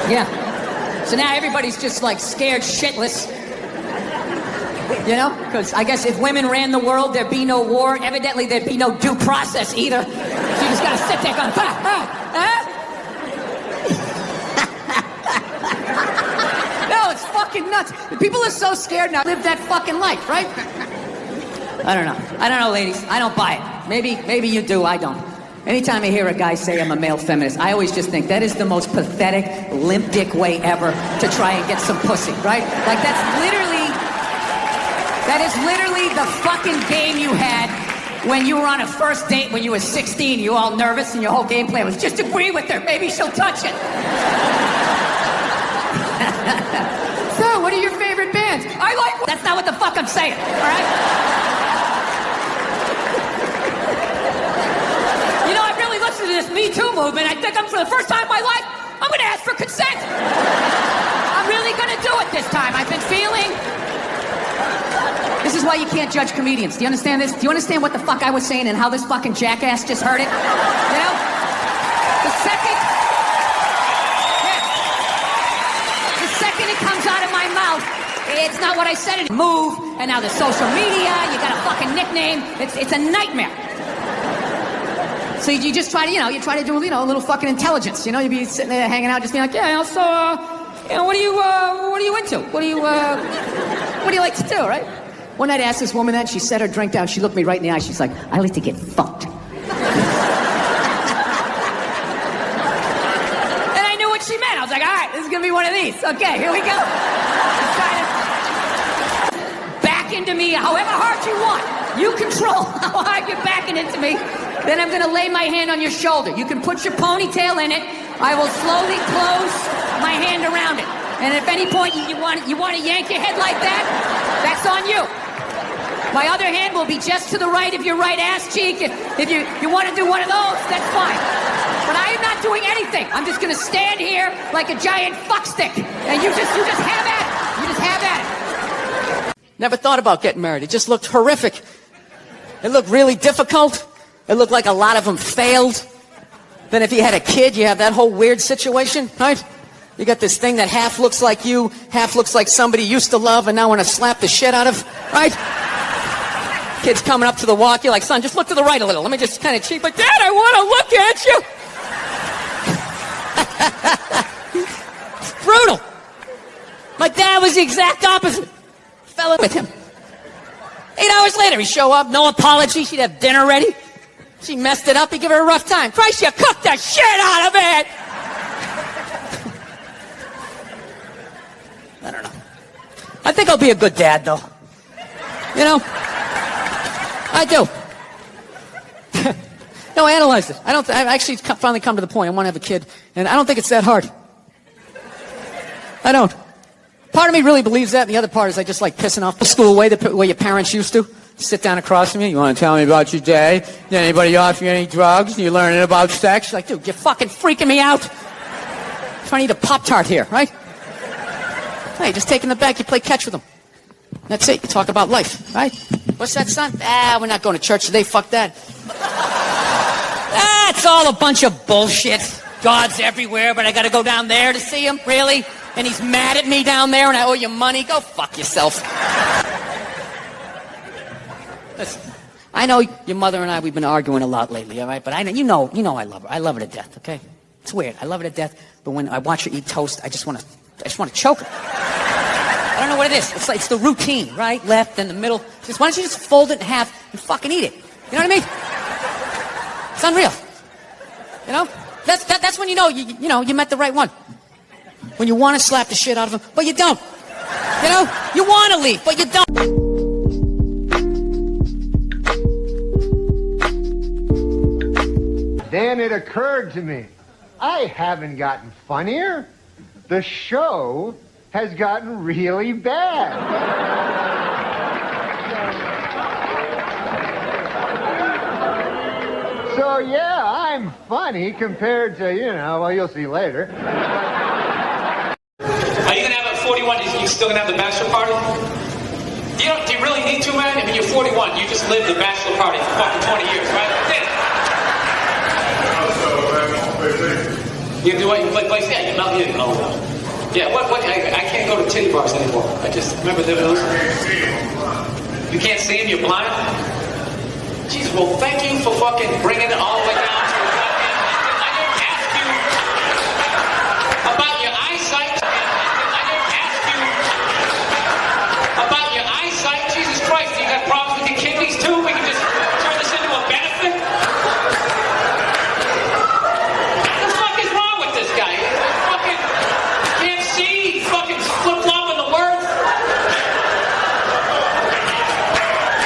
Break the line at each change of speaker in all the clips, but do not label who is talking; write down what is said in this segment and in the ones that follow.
Yeah. So now everybody's just like scared shitless. You know? Because I guess if women ran the world, there'd be no war. Evidently, there'd be no due process either. So you just gotta sit there going, No, it's fucking nuts. People are so scared now. Live that fucking life, right? I don't know. I don't know, ladies. I don't buy it. Maybe you do. I don't. Anytime I hear a guy say I'm a male feminist, I always just think that is the most pathetic, limp dick way ever to try and get some pussy, right? Like that is literally the fucking game you had when you were on a first date when you were 16. You were all nervous and your whole game plan was just agree with her. Maybe she'll touch it. So, what are your favorite bands? I like... That's not what the fuck I'm saying, all right? You know, I really listened to this Me Too movement. I think for the first time in my life, I'm going to ask for consent. I'm really going to do it this time. I've been feeling... This is why you can't judge comedians. Do you understand this? Do you understand what the fuck I was saying and how this fucking jackass just heard it? You know? The second it comes out of my mouth, it's not what I said. It move, and now the social media, you got a fucking nickname. It's a nightmare. So you just try to, you try to do, a little fucking intelligence. You be sitting there hanging out, just being like, yeah, so, what are you into? What do you like to do, right? One night I asked this woman that, she set her drink down, she looked me right in the eye, she's like, I like to get fucked. And I knew what she meant. I was like, all right, this is gonna be one of these. Okay, here we go. Just try to back into me however hard you want. You control how hard you're backing into me. Then I'm gonna lay my hand on your shoulder. You can put your ponytail in it. I will slowly close my hand around it. And if at any point you want to yank your head like that, that's on you. My other hand will be just to the right of your right ass cheek. If you want to do one of those, that's fine. But I am not doing anything. I'm just going to stand here like a giant fuckstick. And you just have at it. You just have at it. Never thought about getting married. It just looked horrific. It looked really difficult. It looked like a lot of them failed. Then if you had a kid, you have that whole weird situation, right? You got this thing that half looks like you, half looks like somebody you used to love and now want to slap the shit out of, right? Kid's coming up to the walk, you're like, son, just look to the right a little. Let me just kind of cheek, but Dad, I want to look at you. It's brutal. My dad was the exact opposite. Fell in with him. 8 hours later, he'd show up, no apology, she'd have dinner ready. She messed it up, he'd give her a rough time. Christ, you cooked the shit out of it! I don't know. I think I'll be a good dad, though. I do. No, I analyzed it. I've actually finally come to the point. I want to have a kid, and I don't think it's that hard. I don't. Part of me really believes that, and the other part is I just like pissing off the school way your parents used to. Sit down across from you. You want to tell me about your day? Did anybody offer you any drugs? You learning about sex? Like, dude, you're fucking freaking me out. I'm trying to eat a Pop-Tart here, right? Hey, just take in the back, you play catch with them. That's it, you talk about life, right? What's that, son? We're not going to church today, fuck that. That's all a bunch of bullshit. God's everywhere, but I gotta go down there to see him? Really? And he's mad at me down there and I owe you money? Go fuck yourself. Listen, I know your mother and I, we've been arguing a lot lately, all right? But you know I love her. I love her to death, okay? It's weird, I love her to death, but when I watch her eat toast, I just want to choke her. I don't know what it is. It's the routine, right? Left, then the middle. Why don't you just fold it in half and fucking eat it? You know what I mean? It's unreal. That's when you met the right one. When you want to slap the shit out of him, but you don't. You want to leave, but you don't.
Then it occurred to me, I haven't gotten funnier. The show has gotten really bad. So yeah, I'm funny compared to, well, you'll see later.
Are you gonna have a 41? You still gonna have the bachelor party? Do you really need to, man? I mean, you're 41. You just lived the bachelor party for fucking 20 years, right? You do what? You play PlayStation? Yeah, you know. Yeah, I can't go to titty bars anymore. I just remember those. You can't see him, you're blind? Jeez, well, thank you for fucking bringing it all the way down to the goddamn... I didn't ask you about your eyesight. I didn't ask you about your eyesight. Jesus Christ, you got problems with your kidneys too? We can just turn this into a benefit? What the fuck is wrong with this guy? He fucking can't see. He's fucking flip-flopping the words.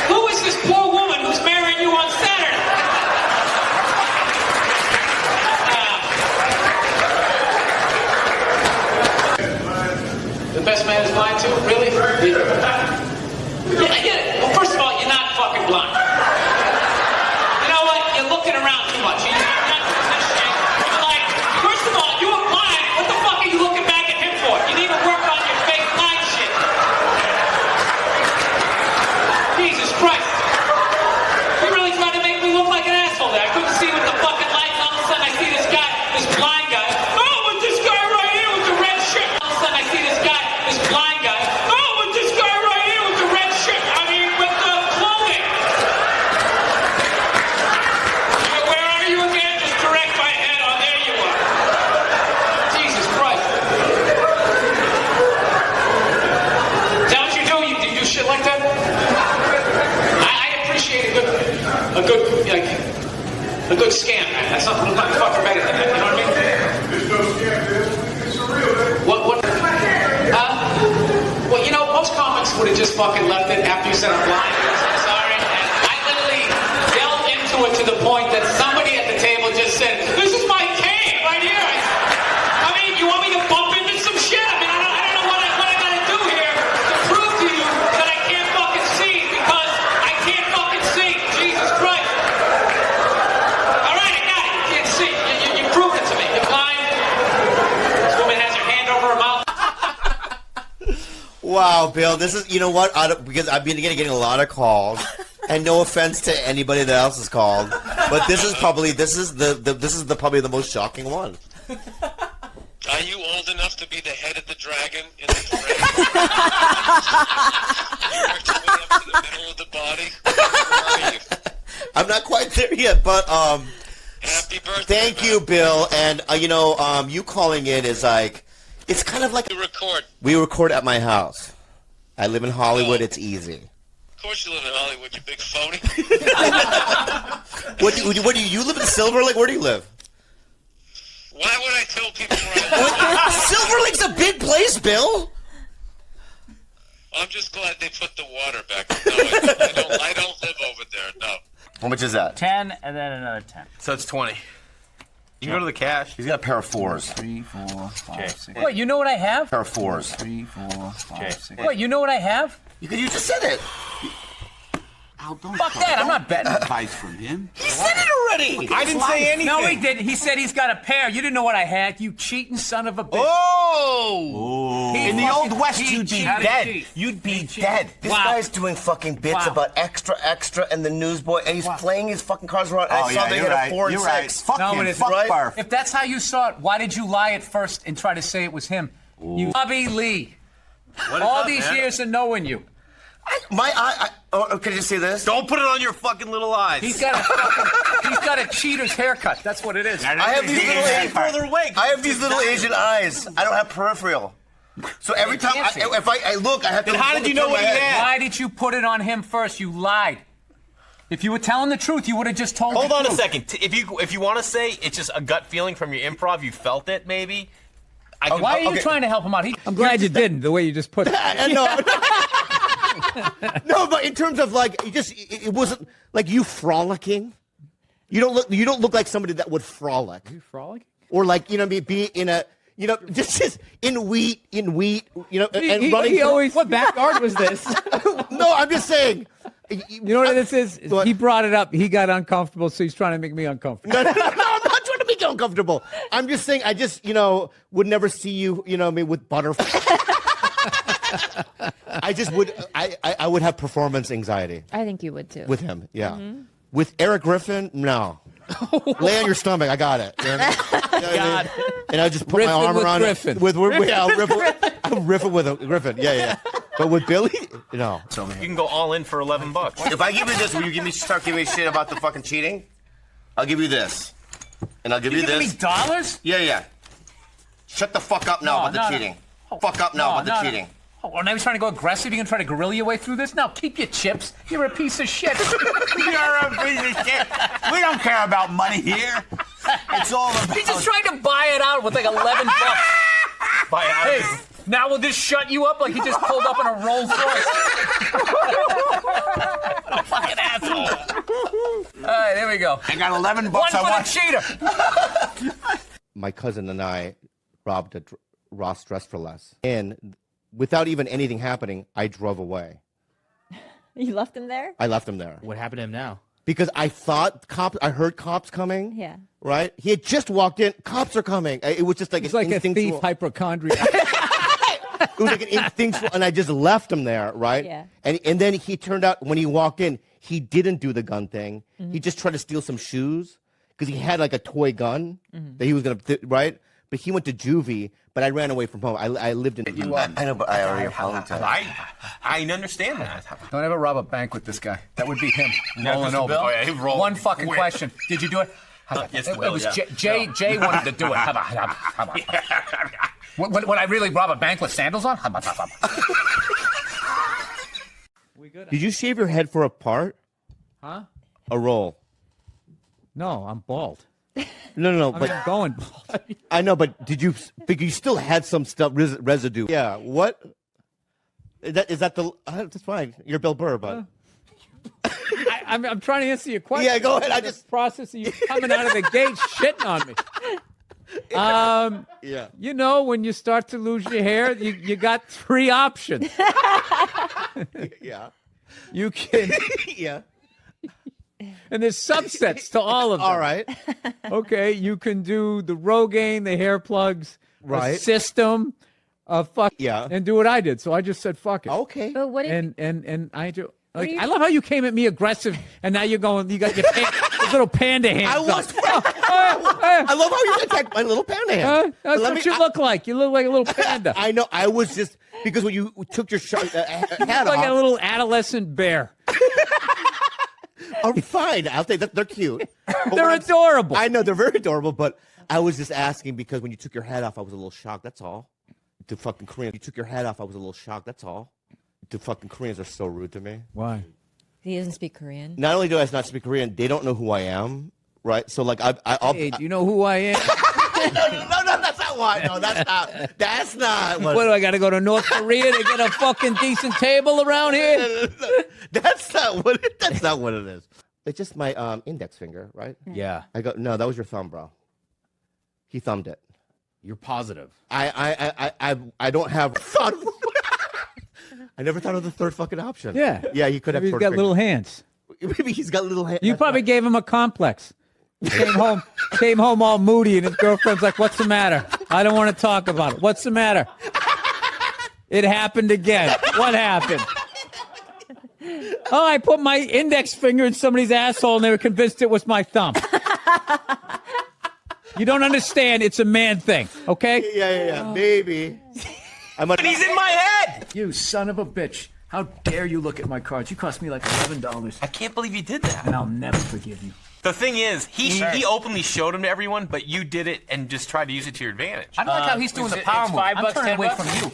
Who is this poor woman who's marrying you on Saturday? The best man is blind too? Really? Yeah, I get it. Well, first of all, you're not fucking blind. You know what? You're looking around too much. You're not like, first of all, you were blind. What the fuck are you looking back at him for? You need to work on your fake blind shit. Jesus Christ. You really tried to make me look like an asshole there. I couldn't see with the fucking lights. All of a sudden I see this guy, this blind guy. Oh, with this guy right here with the red shirt. All of a sudden I see this guy, this blind guy. Oh, with this guy right here with the red shirt. I mean, with the clothing. Where are you again? Just direct my head. Oh, there you are. Jesus Christ. Is that what you do? You do shit like that? I appreciate a good scam, man. That's not fucking better than that. You know what I mean?
There's no scam, it's a real thing.
What? Well, you know, most comics would have just fucking left it after you said I'm blind. I'm sorry. And I literally delved into it to the point that somebody at the table just said, "This is my cane right here." I mean, you want me to bump into some shit? I mean, I don't know what I gotta do here to prove to you that I can't fucking see because I can't fucking see. Jesus Christ. All right, I got it. You can't see. You proved it to me. You're blind. This woman has her hand over her mouth.
Wow, Bill, this is, you know what, because I've been getting a lot of calls, and no offense to anybody that else has called, but this is probably the most shocking one.
Are you old enough to be the head of the dragon in the dragon? Worked your way up to the middle of the body? Where are you?
I'm not quite there yet, but
Happy birthday.
thank
man.
you, Bill, and you calling in is like, it's kind of like
You record.
we record at my house. I live in Hollywood.
Oh.
It's easy.
Of course you live in Hollywood, you big phony.
What do you live in Silver Lake? Where do you live?
Why would I tell people where I live?
Silver Lake's a big place, Bill.
I'm just glad they put the water back. No, I don't live over there, no.
How much is that?
10 and then another 10.
So it's 20. You can go to the cash.
He's got a pair of fours.
3, 4, 5, 6.
Wait, you know what I have?
Pair of fours.
3, 4, 5, 6.
Wait, you know what I have?
You just said it.
Al, don't
Fuck that, I'm not betting.
advice from him.
He said it already.
I didn't say anything.
No, he didn't. He said he's got a pair. You didn't know what I had. You cheating son of a bitch.
Oh!
He
In the
fucking
Old West,
cheat,
you'd be
cheat,
dead.
cheat.
You'd be
Cheat.
dead.
This
Wow.
guy's doing fucking bits
Wow.
about extra and the newsboy, and he's playing his fucking cards around.
Oh,
I saw they
you're
hit
right.
a 4 and
You're
6.
right. Fuck
No,
him.
it isn't.
Fuck
Right?
Barf.
If that's how you saw it, why did you lie at first and try to say it was him? You Bobby Lee. All these years of knowing you.
Can you see this?
Don't put it on your fucking little eyes.
He's got a cheater's haircut. That's what it is.
I have these little
further away.
I have these little Asian eyes. I don't have peripheral. So every time
can't see.
if I look, I have to.
Then how did you know what he had?
Why did you put it on him first? You lied. If you were telling the truth, you would have just told
Hold
the
on a
truth.
second. If you want to say it's just a gut feeling from your improv, you felt it maybe.
Why are you trying to help him out? I'm glad you didn't, the way you just put it.
No, but in terms of like, it wasn't like you frolicking. You don't look like somebody that would frolic.
You frolic?
Or like, be in a, just in wheat, and running.
He always. What backyard was this?
No, I'm just saying.
You know what this is?
What?
He brought it up. He got uncomfortable, so he's trying to make me uncomfortable.
No, I'm not trying to make you uncomfortable. I'm just saying, I just, would never see you, with butterflies. I just would, I would have performance anxiety
I think you would too.
with him, yeah. With Eric Griffin, no. Lay on your stomach. I got it. You know what I mean?
God.
And I just put my
Riffing
arm
with
around
Griffin.
it. I'll riff it with a Griffin. Yeah. But with Billy, no.
You can go all in for $11.
If I give you this, will you start giving me shit about the fucking cheating? I'll give you this. And I'll give you
Give me
this.
dollars?
Yeah. Shut the fuck up now about the cheating. Fuck up now about the cheating.
Oh, now he's trying to go aggressive. You're going to try to guerrilla your way through this? No, keep your chips. You're a piece of shit.
You're a piece of shit. We don't care about money here. It's all about...
He's just trying to buy it out with like $11. Buy it out. Hey, now will this shut you up like he just pulled up in a Rolls Royce? What a fucking asshole. All right, there we go.
I got $11.
One for
I want...
the cheater.
My cousin and I robbed a Ross Dress for Less. And without even anything happening, I drove away.
You left him there?
I left him there.
What happened to him now?
Because I thought I heard cops coming.
Yeah.
Right? He had just walked in. Cops are coming. It was just like
It's like a thief hypochondriac.
It was like an instinctual, and I just left him there, right?
Yeah.
And then he turned out, when he walked in, he didn't do the gun thing. He just tried to steal some shoes because he had like a toy gun that he was going to, right? But he went to juvie, but I ran away from home. I lived in... I know, but I already apologized.
I understand that.
Don't ever rob a bank with this guy. That would be him rolling
Mr.
over.
Bill? Oh, yeah, he rolled
One fucking
quick.
question. Did you do it?
Yes,
it
Bill,
was
yeah.
Jay wanted to do it. How about? Would I really rob a bank with sandals on?
Did you shave your head for a part?
Huh?
A role?
No, I'm bald.
No,
I
but...
mean, I'm going bald.
I know, but did you... Because you still had some stuff, residue. Yeah, what? Is that the... That's fine. You're Bill Burr, but...
I'm trying to answer your question.
Yeah, go ahead. I just...
process of you coming out of the gate shitting on me.
Yeah.
You know, when you start to lose your hair, you got three options.
Yeah.
You can...
Yeah.
And there's subsets to all of them.
All right.
Okay, you can do the Rogaine, the hair plugs,
Right.
a system, fuck,
Yeah.
and do what I did. So I just said fuck it.
Okay.
But what if...
And I do. Like,
you-
I love how you came at me aggressive, and now you're going. You got your those little panda hands.
I was.
up.
I love how you attacked my little panda hand.
That's
Let
what
me-
you look like. You look like a little panda.
I know. I was just because when you took your hat
You look like
off.
a little adolescent bear.
Oh, fine. I'll say that they're cute. But
They're
when
adorable.
I know they're very adorable, but I was just asking because when you took your hat off, I was a little shocked. That's all. The fucking Koreans. You took your hat off, I was a little shocked. That's all. The fucking Koreans are so rude to me.
Why?
He doesn't speak Korean.
Not only do I not speak Korean, they don't know who I am. Right. So like I'll.
Hey, do you know who I am?
No, that's not why. No, that's not. That's not.
What do I got to go to North Korea to get a fucking decent table around here?
That's not what. That's not what it is. It's just my index finger, right?
Yeah.
I go. No, that was your thumb, bro. He thumbed it.
You're positive.
I don't have thought. I never thought of the third fucking option.
Yeah.
Yeah, he could have.
Maybe he's
short
got
fingers.
little hands.
Maybe he's got little hands.
You probably gave him a complex. He came home all moody, and his girlfriend's like, "What's the matter? I don't want to talk about it. What's the matter?" It happened again. What happened? Oh, I put my index finger in somebody's asshole, and they were convinced it was my thumb. You don't understand. It's a man thing, okay?
Yeah. Maybe.
He's in my head!
You son of a bitch. How dare you look at my cards? You cost me like $11.
I can't believe you did that.
And I'll never forgive you.
The thing is, he openly showed him to everyone, but you did it and just tried to use it to your advantage.
I don't like how he's doing the power move. I'm turning away from you.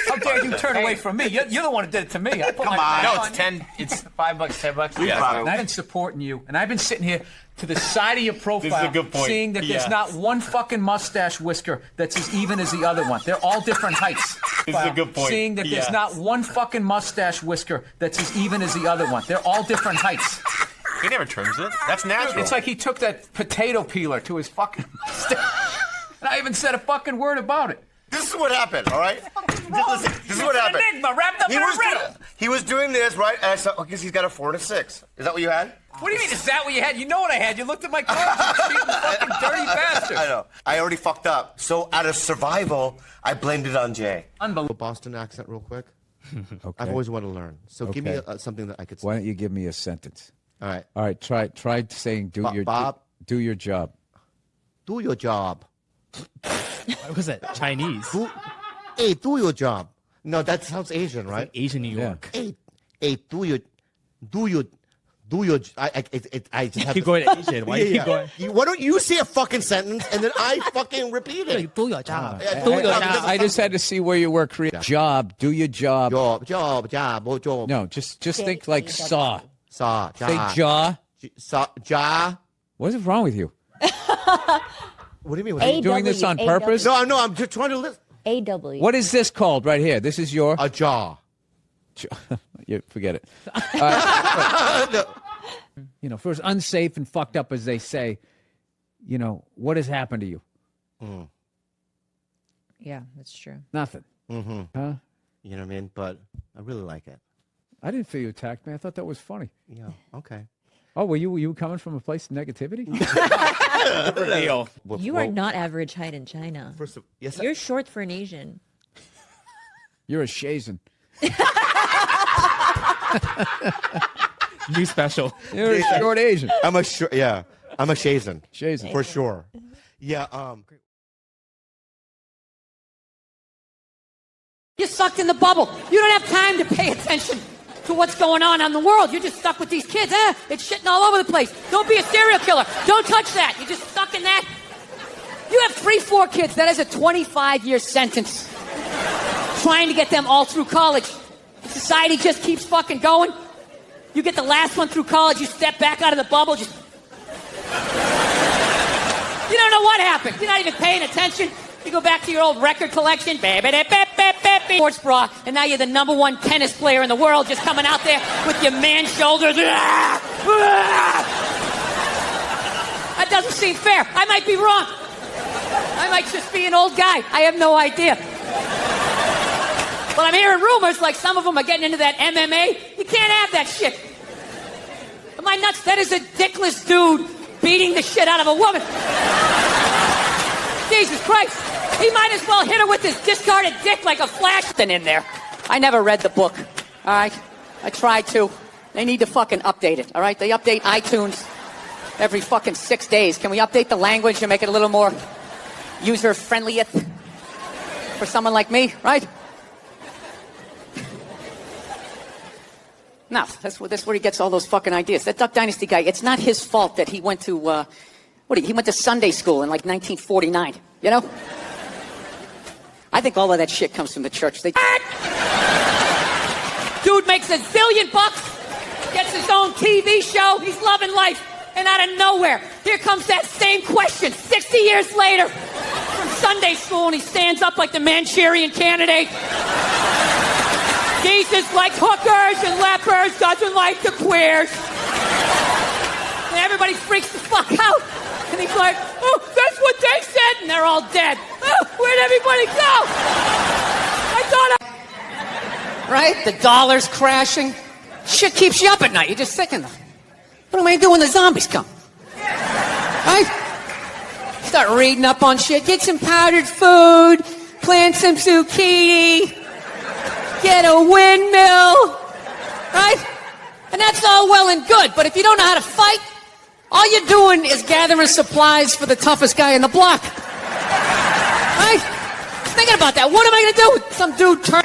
How dare you turn away from me? You're the one who did it to me. I put
Come
my
on.
back
No,
on
it's
you.
10. It's
$5, $10.
Yeah.
And I've been supporting you, and I've been sitting here to the side of your profile,
This is a good point.
seeing that there's
Yeah.
not one fucking mustache whisker that's as even as the other one. They're all different heights.
This is a good point.
Seeing that there's
Yeah.
not one fucking mustache whisker that's as even as the other one. They're all different heights.
He never trims it. That's natural.
It's like he took that potato peeler to his fucking mustache. And I haven't said a fucking word about it.
This is what happened. All right. Listen, this is what
It's an
happened.
enigma wrapped up in a riddle.
He was doing this right, and I said, "Oh, because he's got a 4 and a 6." Is that what you had?
What do you mean? Is that what you had? You know what I had. You looked at my cards. You cheating fucking dirty bastard.
I know. I already fucked up. So out of survival, I blamed it on Jay.
Unbelievable.
Boston accent, real quick.
Okay.
I've always wanted to learn. So give me
Okay.
something that I could say.
Why don't you give me a sentence?
All right.
All right, try saying do your...
Bob,
Do your job.
Do your job.
What was that? Chinese.
Hey, do your job. No, that sounds Asian, right?
Like Asian New York.
Hey, do your. I just have
keep
to,
going Asian. Why you keep going?
Why don't you say a fucking sentence and then I fucking repeat it?
Like, do your job.
I just had to see where you were creating. Job. Do your job.
Job.
No, just think like saw.
Saw.
Say jaw.
Jaw.
What is wrong with you?
What do you mean?
Are you doing this on purpose?
No, I'm just trying to listen.
A-W.
What is this called right here? This is your...
A jaw.
You forget it.
No.
You know, for as unsafe and fucked up as they say, you know, what has happened to you?
Yeah, that's true.
Nothing.
Mm-hmm.
Huh?
You know what I mean? But I really like it.
I didn't feel you attacked me. I thought that was funny.
Yeah, okay.
Oh, were you coming from a place of negativity?
Real.
You are not average height in China.
Yes,
You're short for an Asian.
You're a Shazan.
New special.
You're a short Asian.
I'm a Shazan.
Shazan.
For sure. Yeah,
You're sucked in the bubble. You don't have time to pay attention to what's going on in the world. You're just stuck with these kids. It's shitting all over the place. Don't be a serial killer. Don't touch that. You're just stuck in that. You have 3-4 kids. That is a 25-year sentence. Trying to get them all through college. Society just keeps fucking going. You get the last one through college. You step back out of the bubble. You don't know what happened. You're not even paying attention. You go back to your old record collection, sports bra, and now you're the #1 tennis player in the world, just coming out there with your man shoulders. That doesn't seem fair. I might be wrong. I might just be an old guy. I have no idea. But I'm hearing rumors like some of them are getting into that MMA. You can't have that shit. Am I nuts? That is a dickless dude beating the shit out of a woman. Jesus Christ. He might as well hit her with his discarded dick like a flash thing in there. I never read the book. All right? I tried to. They need to fucking update it. All right? They update iTunes every fucking 6 days. Can we update the language and make it a little more user-friendly for someone like me? Right? No, that's where he gets all those fucking ideas. That Duck Dynasty guy, it's not his fault that he went to, he went to Sunday school in like 1949, you know? I think all of that shit comes from the church. Dude makes $1 zillion bucks, gets his own TV show, he's loving life, and out of nowhere, here comes that same question 60 years later from Sunday school, and he stands up like the Manchurian Candidate. Jesus likes hookers and lepers, doesn't like the queers. And everybody freaks the fuck out. And he's like, oh, that's what they said. And they're all dead. Oh, where'd everybody go? I thought Right? The dollar's crashing. Shit keeps you up at night. You're just thinking, what am I going to do when the zombies come? Right? Start reading up on shit. Get some powdered food. Plant some zucchini. Get a windmill, right? And that's all well and good, but if you don't know how to fight, all you're doing is gathering supplies for the toughest guy in the block. Right? Thinking about that, what am I gonna do? Some dude turn...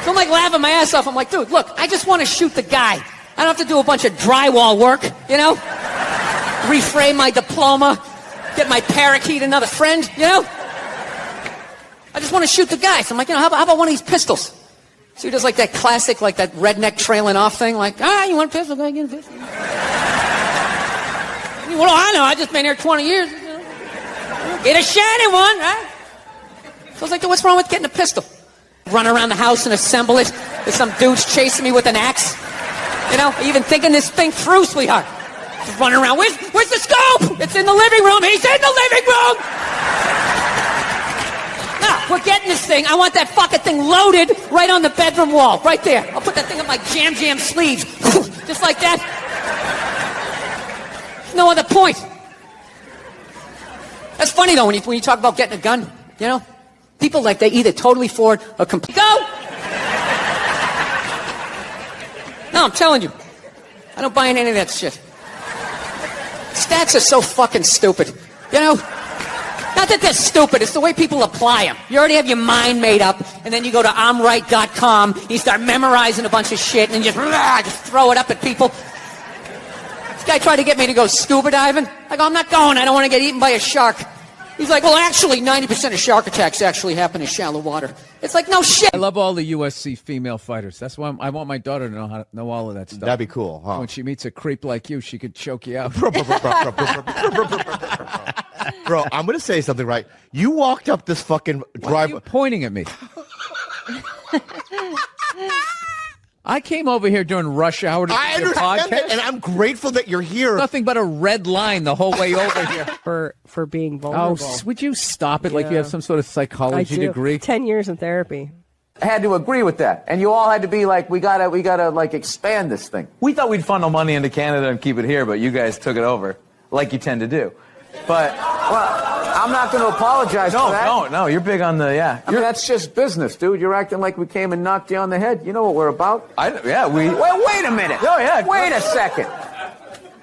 So I'm like laughing my ass off. I'm like, dude, look, I just want to shoot the guy. I don't have to do a bunch of drywall work, you know? Reframe my diploma, get my parakeet another friend, you know? I just want to shoot the guy. So I'm like, how about one of these pistols? So he does like that classic, like that redneck trailing off thing. Like, you want a pistol? Go get a pistol. What do I know? I just been here 20 years. You know? Get a shiny one, right? So I was like, what's wrong with getting a pistol? Run around the house and assemble it. There's some dudes chasing me with an axe. You know, even thinking this thing through, sweetheart. Just running around. Where's the scope? It's in the living room. He's in the living room. Now, we're getting this thing. I want that fucking thing loaded right on the bedroom wall. Right there. I'll put that thing up my jam sleeves. Just like that. No other point. That's funny, though, when you talk about getting a gun. You know? People, like, they either totally for it or complete. Go! No, I'm telling you. I don't buy into any of that shit. stats are so fucking stupid. You know? Not that they're stupid, it's the way people apply them. You already have your mind made up, and then you go to I'mRight.com, you start memorizing a bunch of shit, and just throw it up at people. This guy tried to get me to go scuba diving. I go, I'm not going, I don't want to get eaten by a shark. He's like, well, actually, 90% of shark attacks actually happen in shallow water. It's like, no shit.
I love all the USC female fighters. That's why I want my daughter to know all of that stuff.
That'd be cool, huh?
When she meets a creep like you, she could choke you out.
Bro, I'm going to say something, right? You walked up this fucking
Why are you pointing at me? I came over here during rush hour to
I
do your
understand
podcast.
that, and I'm grateful that you're here.
Nothing but a red line the whole way over here.
For being vulnerable.
Oh, would you stop it like you have some sort of psychology degree?
10 years in therapy.
I had to agree with that, and you all had to be like, we gotta like expand this thing.
We thought we'd funnel money into Canada and keep it here, but you guys took it over, like you tend to do. But
well, I'm not going to apologize for that.
No, you're big on the
I mean, that's just business, dude. You're acting like we came and knocked you on the head. You know what we're about?
Wait a minute.
Oh yeah. Wait a second,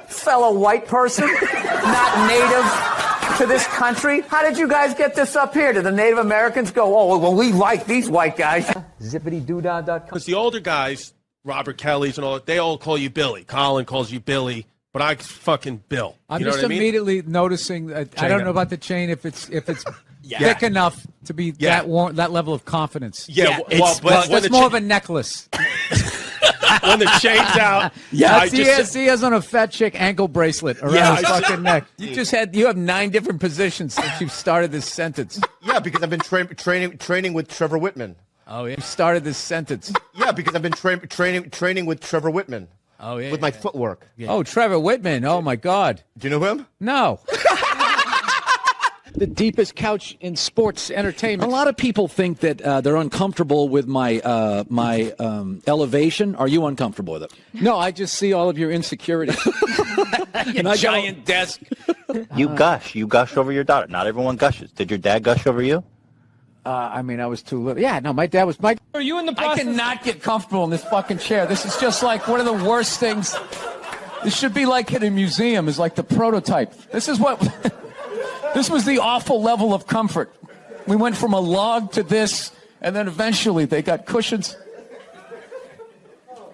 fellow white person, not native to this country. How did you guys get this up here? Did the Native Americans go, oh, well, we like these white guys? Zippitydoodah.com.
Because the older guys, Robert Kelly's and all, they all call you Billy. Colin calls you Billy. But I fucking Bill.
I'm
you know
just
what I mean?
immediately noticing. I don't know about the chain. If it's thick enough to be that level of confidence.
Yeah,
it's more of a necklace.
When the chain's out.
Yeah, he has on a fat chick ankle bracelet around his fucking neck. You have 9 different positions since you've started this sentence.
Yeah, because I've been training with Trevor Whitman.
Oh yeah, you started this sentence.
Yeah, because I've been training with Trevor Whitman.
Oh yeah,
with my footwork.
Yeah. Oh, Trevor Whitman. Oh my God.
Do you know him?
No.
The deepest couch in sports entertainment. A lot of people think that they're uncomfortable with my elevation. Are you uncomfortable with it?
No, I just see all of your insecurities.
Your
giant desk.
You gush. You gush over your daughter. Not everyone gushes. Did your dad gush over you?
I mean, I was too little. Yeah, no, my dad was.
Are you in the process?
I cannot get comfortable in this fucking chair. This is just like one of the worst things. This should be like in a museum. Is like the prototype. This is what. This was the awful level of comfort. We went from a log to this, and then eventually they got cushions.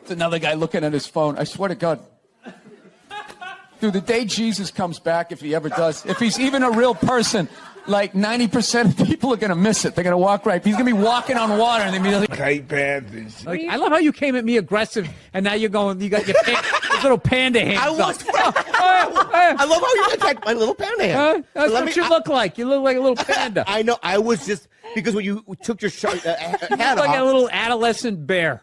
It's another guy looking at his phone. I swear to God. Dude, the day Jesus comes back, if he ever does, if he's even a real person, like 90% of people are going to miss it. They're going to walk right. He's going to be walking on water and immediately.
Tight pants.
Like, I love how you came at me aggressive, and now you're going. You got your those little panda hands.
I love how you attacked my little panda hand.
That's what you look like. You look like a little panda.
I know. I was just because when you took your hat
like
off,
a little adolescent bear.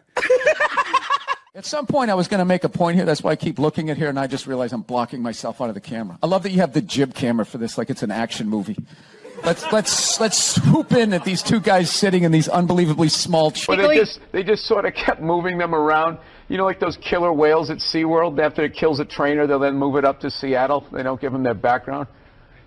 At some point, I was going to make a point here. That's why I keep looking at here, and I just realize I'm blocking myself out of the camera. I love that you have the jib camera for this, like it's an action movie. Let's swoop in at these two guys sitting in these unbelievably small chairs.
Well, they just sort of kept moving them around. You know, like those killer whales at SeaWorld. After it kills a trainer, they'll then move it up to Seattle. They don't give them their background.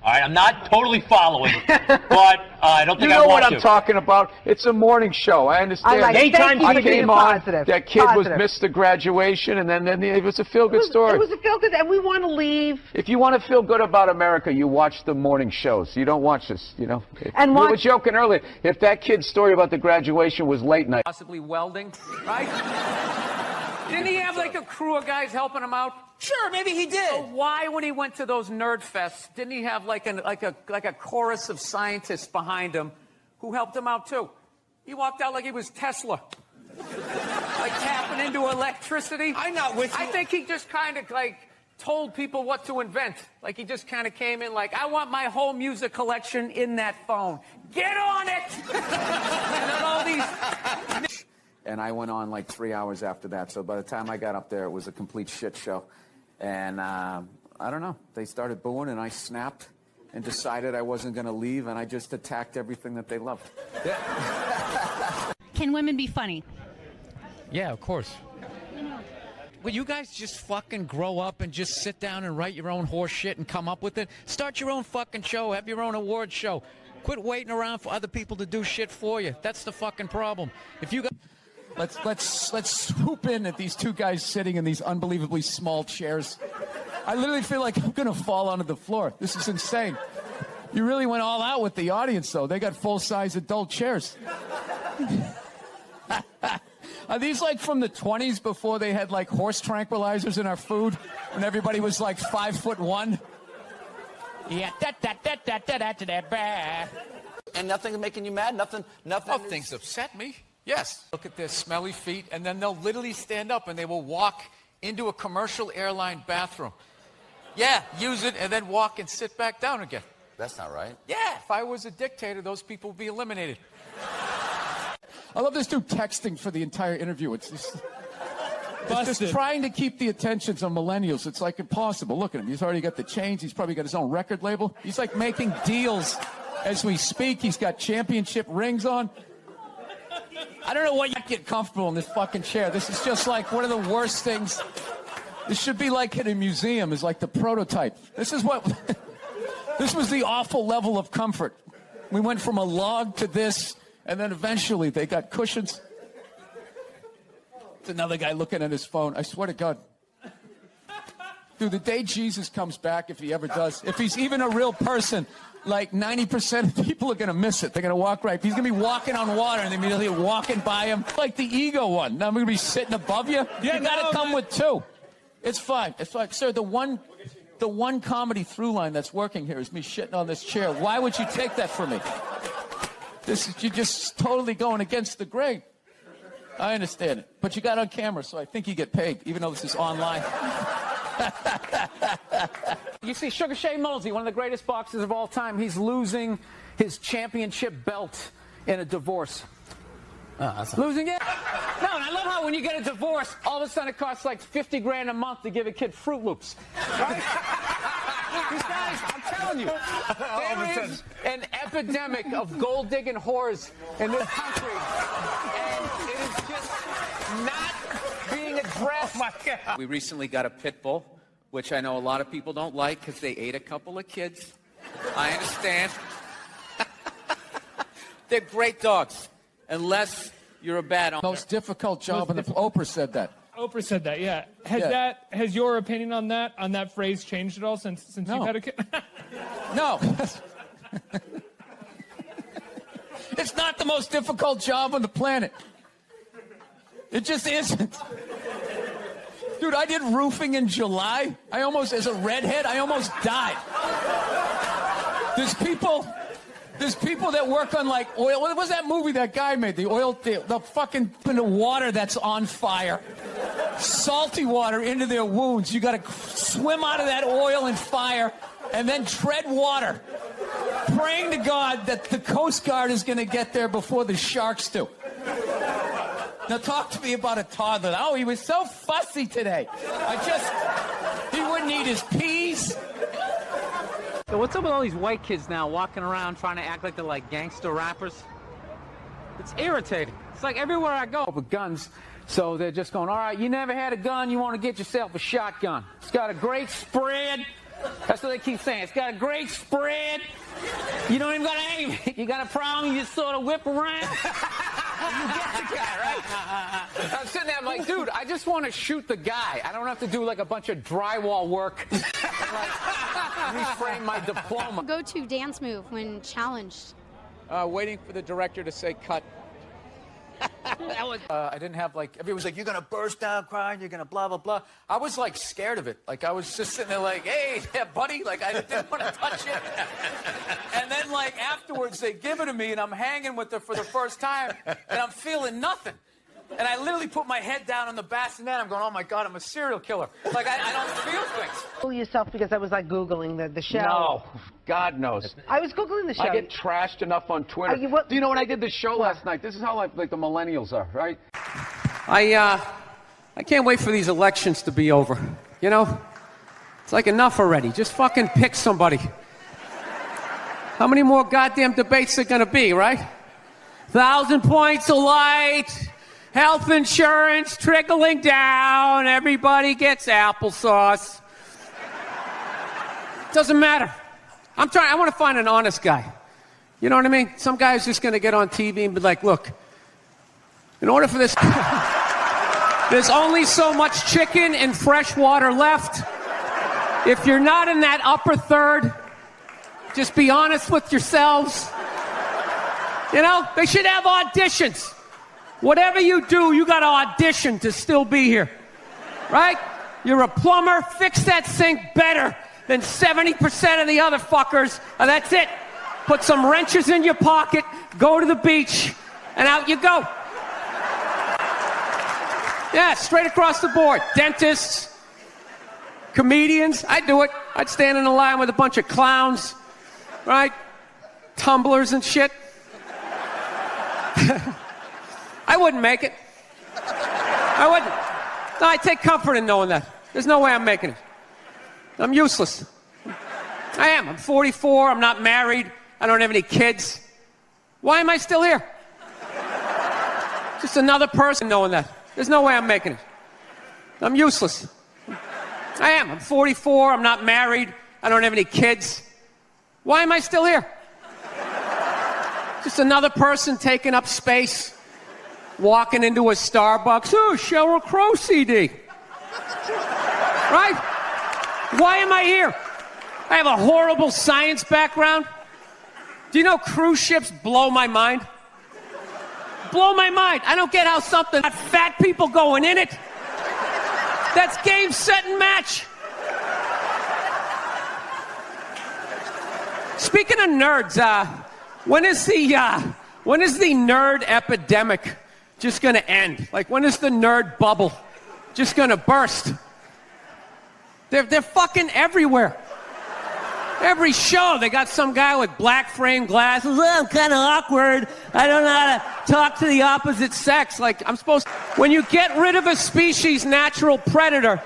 All right, I'm not totally following, but I don't think
you
I
know
want
what I'm talking about. It's a morning show. I understand.
I
came on. That kid was missed the graduation, and then it was a feel-good story.
It was a feel-good, and we want to leave.
If you want to feel good about America, you watch the morning shows. You don't watch this, you know.
And
we were joking earlier. If that kid's story about the graduation was late night.
Possibly welding, right? Didn't he have like a crew of guys helping him out?
Sure, maybe he did.
So why, when he went to those nerd fests, didn't he have like a chorus of scientists behind him who helped him out too? He walked out like he was Tesla, like tapping into electricity.
I'm not with you.
I think he just kind of like told people what to invent. Like he just kind of came in like, I want my whole music collection in that phone. Get on it. And then all these.
And I went on like 3 hours after that. So by the time I got up there, it was a complete shit show. And I don't know. They started booing, and I snapped and decided I wasn't going to leave, and I just attacked everything that they loved.
Can women be funny?
Yeah, of course. Will you guys just fucking grow up and just sit down and write your own horse shit and come up with it? Start your own fucking show. Have your own award show. Quit waiting around for other people to do shit for you. That's the fucking problem. If you got... Let's swoop in at these two guys sitting in these unbelievably small chairs. I literally feel like I'm going to fall onto the floor. This is insane. You really went all out with the audience, though. They got full-size adult chairs. Are these like from the 20s before they had like horse tranquilizers in our food? When everybody was like 5'1"? Yeah,
And nothing's making you mad? Nothing.
Oh, things upset me. Yes. Look at their smelly feet, and then they'll literally stand up and they will walk into a commercial airline bathroom. Yeah, use it and then walk and sit back down again.
That's not right.
Yeah, if I was a dictator, those people would be eliminated. I love this dude texting for the entire interview. It's just trying to keep the attentions on millennials. It's like impossible. Look at him. He's already got the chains. He's probably got his own record label. He's like making deals as we speak. He's got championship rings on. I don't know why you get comfortable in this fucking chair. This is just like one of the worst things. This should be like in a museum, is like the prototype. This is what, this was the awful level of comfort. We went from a log to this, and then eventually they got cushions. It's another guy looking at his phone. I swear to God. Dude, the day Jesus comes back, if he ever does, if he's even a real person, like 90% of people are going to miss it. They're going to walk right. He's going to be walking on water and immediately walking by him. Like the ego one. Now I'm going to be sitting above you.
Yeah,
you got to come with two. It's fine. It's fine. Sir, the one comedy through line that's working here is me shitting on this chair. Why would you take that from me? You're just totally going against the grain. I understand it. But you got on camera, so I think you get paid, even though this is online.
You see, Sugar Shane Mosley, one of the greatest boxers of all time, he's losing his championship belt in a divorce. Losing it? No, and I love how when you get a divorce, all of a sudden it costs like 50 grand a month to give a kid Fruit Loops. Right? These guys, I'm telling you, there is an epidemic of gold-digging whores in this country, and it is just not being addressed.
Oh my God.
We recently got a pit bull, which I know a lot of people don't like because they ate a couple of kids. I understand. They're great dogs, unless you're a bad owner.
Most difficult job in the... Oprah said that.
Oprah said that, yeah. Has your opinion on that phrase changed at all since you've had a kid?
No. It's not the most difficult job on the planet. It just isn't. Dude, I did roofing in July. As a redhead, I almost died. There's people that work on like oil. What was that movie that guy made? The oil, the fucking the water that's on fire. Salty water into their wounds. You got to swim out of that oil and fire and then tread water. Praying to God that the Coast Guard is going to get there before the sharks do. Now talk to me about a toddler. Oh, he was so fussy today. He wouldn't eat his peas.
So what's up with all these white kids now walking around trying to act like they're like gangster rappers? It's irritating. It's like everywhere I go with guns. So they're just going, all right, you never had a gun, you want to get yourself a shotgun. It's got a great spread. That's what they keep saying. It's got a great spread. You don't even got to aim it. You got a problem, you just sort of whip around. You get the guy, right? I'm sitting there, I'm like, dude, I just want to shoot the guy. I don't have to do like a bunch of drywall work and like reframe my diploma.
Go-to dance move when challenged?
Waiting for the director to say cut. I didn't have like, everyone was like, you're going to burst out crying, you're going to blah, blah, blah. I was like scared of it. Like I was just sitting there like, hey, yeah, buddy, like I didn't want to touch it. And then like afterwards they give it to me and I'm hanging with her for the first time and I'm feeling nothing. And I literally put my head down on the bassinet. I'm going, oh my God, I'm a serial killer. Like I don't feel things.
Fool yourself because I was like Googling the show.
No, God knows.
I was Googling the show.
I get trashed enough on Twitter. Do you know when I did the show last night? This is how like the millennials are, right?
I can't wait for these elections to be over. You know? It's like enough already. Just fucking pick somebody. How many more goddamn debates are gonna be, right? 1,000 points of light. Health insurance trickling down. Everybody gets applesauce. Doesn't matter. I want to find an honest guy. You know what I mean? Some guy's just going to get on TV and be like, look, in order for this, there's only so much chicken and fresh water left. If you're not in that upper third, just be honest with yourselves. You know, they should have auditions. Whatever you do, you got to audition to still be here. Right? You're a plumber, fix that sink better than 70% of the other fuckers. And that's it. Put some wrenches in your pocket, go to the beach, and out you go. Yeah, straight across the board. Dentists, comedians, I'd do it. I'd stand in a line with a bunch of clowns, right? Tumblers and shit. I wouldn't make it. I wouldn't. No, I take comfort in knowing that. There's no way I'm making it. I'm useless. I am. I'm 44. I'm not married. I don't have any kids. Why am I still here? Just another person knowing that. There's no way I'm making it. I'm useless. I am. I'm 44. I'm not married. I don't have any kids. Why am I still here? Just another person taking up space. Walking into a Starbucks, oh, Sheryl Crow CD. Right? Why am I here? I have a horrible science background. Do you know cruise ships blow my mind? Blow my mind. I don't get how something got fat people going in it. That's game, set, and match. Speaking of nerds, when is the nerd epidemic just going to end? Like, when is the nerd bubble just going to burst? They're fucking everywhere. Every show, they got some guy with black frame glasses. Oh, I'm kind of awkward. I don't know how to talk to the opposite sex. Like, I'm supposed to... When you get rid of a species' natural predator,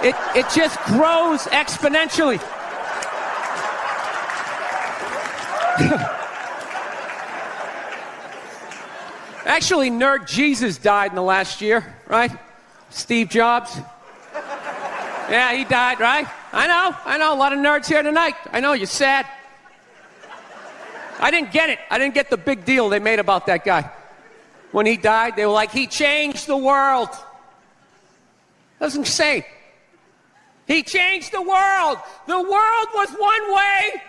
it just grows exponentially. Actually, Nerd Jesus died in the last year, right? Steve Jobs. Yeah, he died, right? I know, a lot of nerds here tonight. I know, you're sad. I didn't get it. I didn't get the big deal they made about that guy. When he died, they were like, he changed the world. That's insane. He changed the world. The world was one way,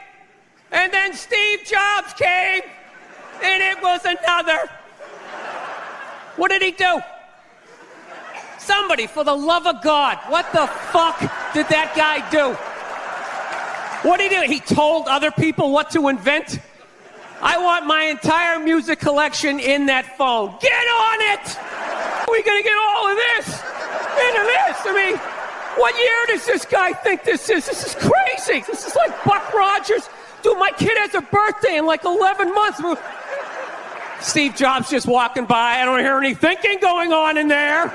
and then Steve Jobs came, and it was another. What did he do? Somebody, for the love of God, what the fuck did that guy do? What did he do? He told other people what to invent? I want my entire music collection in that phone. Get on it! We're going to get all of this into this. I mean, what year does this guy think this is? This is crazy. This is like Buck Rogers. Dude, my kid has a birthday in like 11 months. Steve Jobs just walking by. I don't hear any thinking going on in there.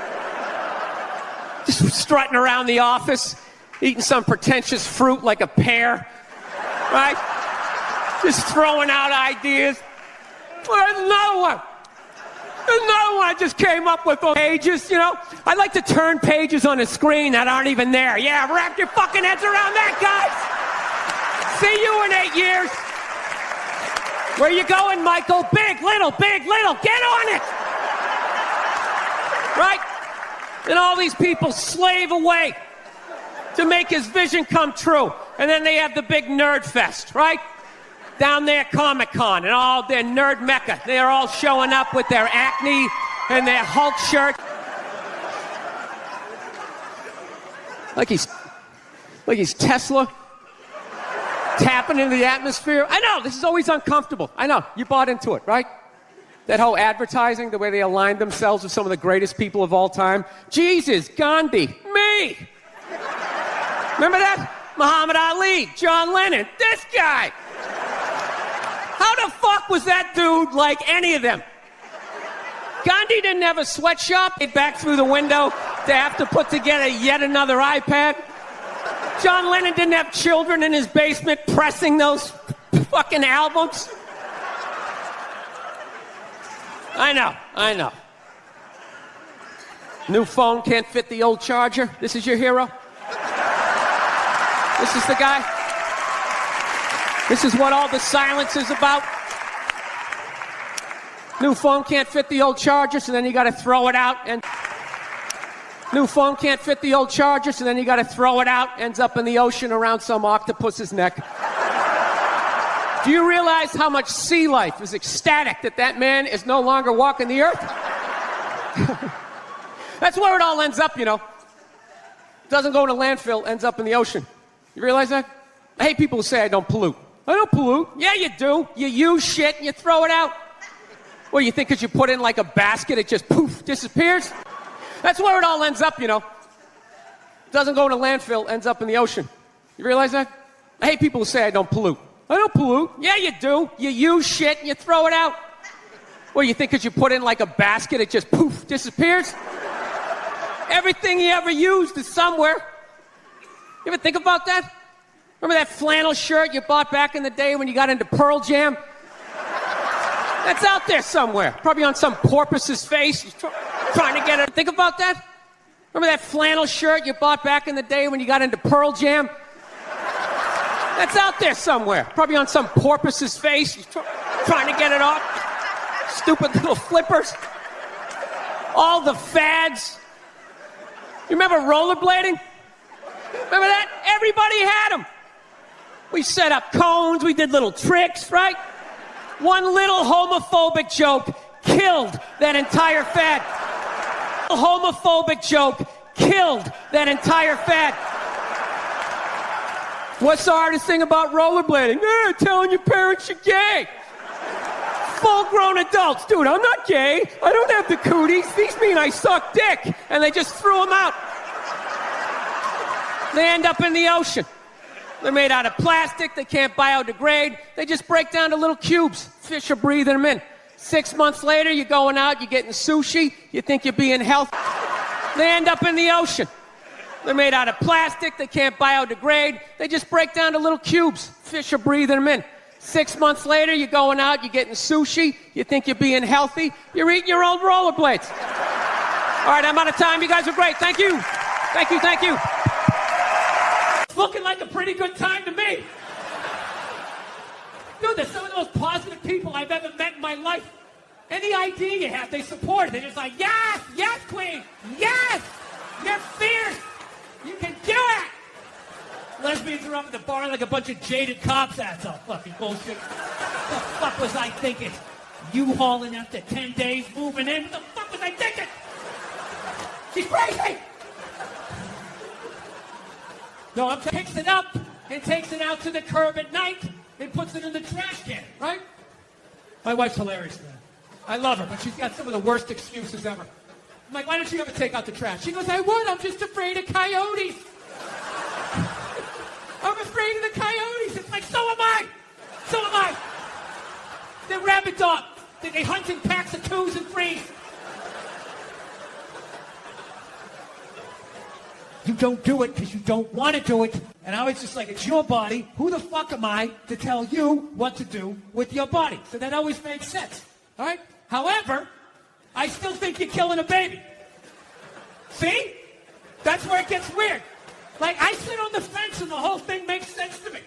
Just strutting around the office, eating some pretentious fruit like a pear, right? Just throwing out ideas. There's another one. I just came up with pages, you know? I like to turn pages on a screen that aren't even there. Yeah, wrap your fucking heads around that, guys. See you in 8 years. Where you going, Michael? Big, little, get on it! Right? And all these people slave away to make his vision come true. And then they have the big nerd fest, right? Down there, Comic-Con, and all their nerd mecca. They're all showing up with their acne and their Hulk shirt. Like he's Tesla. Tapping into the atmosphere. I know, this is always uncomfortable. I know, you bought into it, right? That whole advertising, the way they aligned themselves with some of the greatest people of all time. Jesus, Gandhi, me. Remember that? Muhammad Ali, John Lennon, this guy. How the fuck was that dude like any of them? Gandhi didn't have a sweatshop. He'd back through the window to have to put together yet another iPad. John Lennon didn't have children in his basement pressing those fucking albums. I know. New phone can't fit the old charger. This is your hero? This is the guy? This is what all the silence is about? New phone can't fit the old charger, so then you gotta throw it out and... New phone can't fit the old charger, so then you got to throw it out, ends up in the ocean around some octopus's neck. Do you realize how much sea life is ecstatic that that man is no longer walking the earth? That's where it all ends up, you know. Doesn't go in a landfill, ends up in the ocean. You realize that? I hate people who say I don't pollute. I don't pollute. Yeah, you do. You use shit and you throw it out. Well, you think because you put it in like a basket, it just poof, disappears? That's where it all ends up, you know. Doesn't go in a landfill, ends up in the ocean. You realize that? I hate people who say I don't pollute. I don't pollute. Yeah, you do. You use shit and you throw it out. Well, you think because you put it in like a basket, it just poof, disappears? Everything you ever used is somewhere. You ever think about that? Remember that flannel shirt you bought back in the day when you got into Pearl Jam? That's out there somewhere. Probably on some porpoise's face. He's trying to get it. Think about that? Remember that flannel shirt you bought back in the day when you got into Pearl Jam? That's out there somewhere. Probably on some porpoise's face. He's trying to get it off. Stupid little flippers. All the fads. You remember rollerblading? Remember that? Everybody had them. We set up cones, we did little tricks, right? One little homophobic joke killed that entire fad. A homophobic joke killed that entire fad. What's the hardest thing about rollerblading? Telling your parents you're gay. Full-grown adults. Dude, I'm not gay. I don't have the cooties. These mean I suck dick. And they just threw them out. They end up in the ocean. They're made out of plastic. They can't biodegrade. They just break down to little cubes. Fish are breathing them in. 6 months later, you're going out, you're getting sushi. You think you're being healthy. They end up in the ocean. They're made out of plastic. They can't biodegrade. They just break down to little cubes. Fish are breathing them in. 6 months later, you're going out, you're getting sushi. You think you're being healthy. You're eating your old rollerblades. All right, I'm out of time. You guys are great. Thank you. Thank you, thank you. It's looking like a pretty good time to me. Dude, they're some of the most positive people I've ever met in my life. Any idea you have, they support it. They're just like, yes, yes, queen, yes, you're fierce, you can do it. Lesbians are up at the bar like a bunch of jaded cops. That's all fucking bullshit. What the fuck was I thinking? You hauling after 10 days, moving in? What the fuck was I thinking? She's crazy! No, I'm picks it up and takes it out to the curb at night and puts it in the trash can, right? My wife's hilarious, man. I love her, but she's got some of the worst excuses ever. I'm like, why don't you ever take out the trash? She goes, I would, I'm just afraid of coyotes. I'm afraid of the coyotes. It's like, so am I. So am I. They're rabid dogs. They hunt in packs of 2s and 3s. You don't do it because you don't want to do it. And I was just like, it's your body. Who the fuck am I to tell you what to do with your body? So that always made sense. All right? However, I still think you're killing a baby. See? That's where it gets weird. Like, I sit on the fence and the whole thing makes sense to me.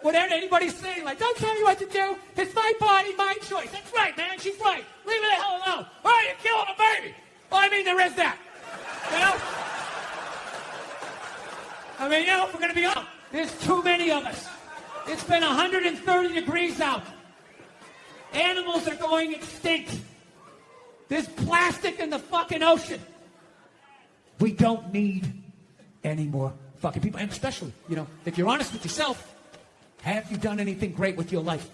Whatever anybody's saying, like, don't tell me what to do. It's my body, my choice. That's right, man. She's right. Leave me the hell alone. Oh, you're killing a baby. Well, I mean, there is that. You know? I mean, you know, if we're going to be honest, there's too many of us. It's been 130 degrees out. Animals are going extinct. There's plastic in the fucking ocean. We don't need any more fucking people. And especially, you know, if you're honest with yourself, have you done anything great with your life?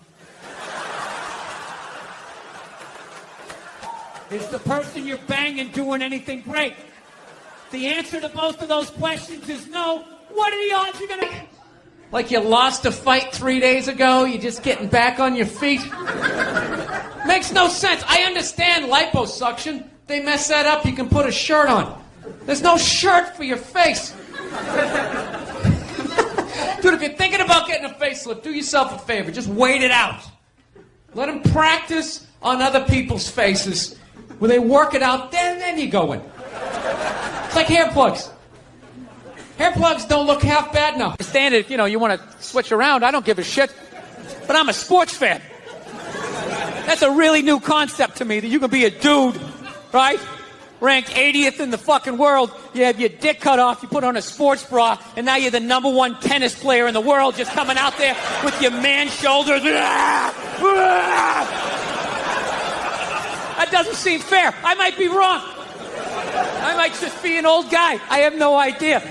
Is the person you're banging doing anything great? The answer to both of those questions is no. What are the odds you're gonna... Like you lost a fight 3 days ago, you're just getting back on your feet? Makes no sense. I understand liposuction. They mess that up, you can put a shirt on. There's no shirt for your face. Dude, if you're thinking about getting a facelift, do yourself a favor. Just wait it out. Let them practice on other people's faces. When they work it out, then you go in. It's like hair plugs. Hair plugs don't look half bad now. Standard, you know, you want to switch around, I don't give a shit. But I'm a sports fan. That's a really new concept to me, that you can be a dude, right? ranked 80th in the fucking world. You have your dick cut off, you put on a sports bra, and now you're the #1 tennis player in the world, just coming out there with your man shoulders. That doesn't seem fair. I might be wrong. I might just be an old guy. I have no idea.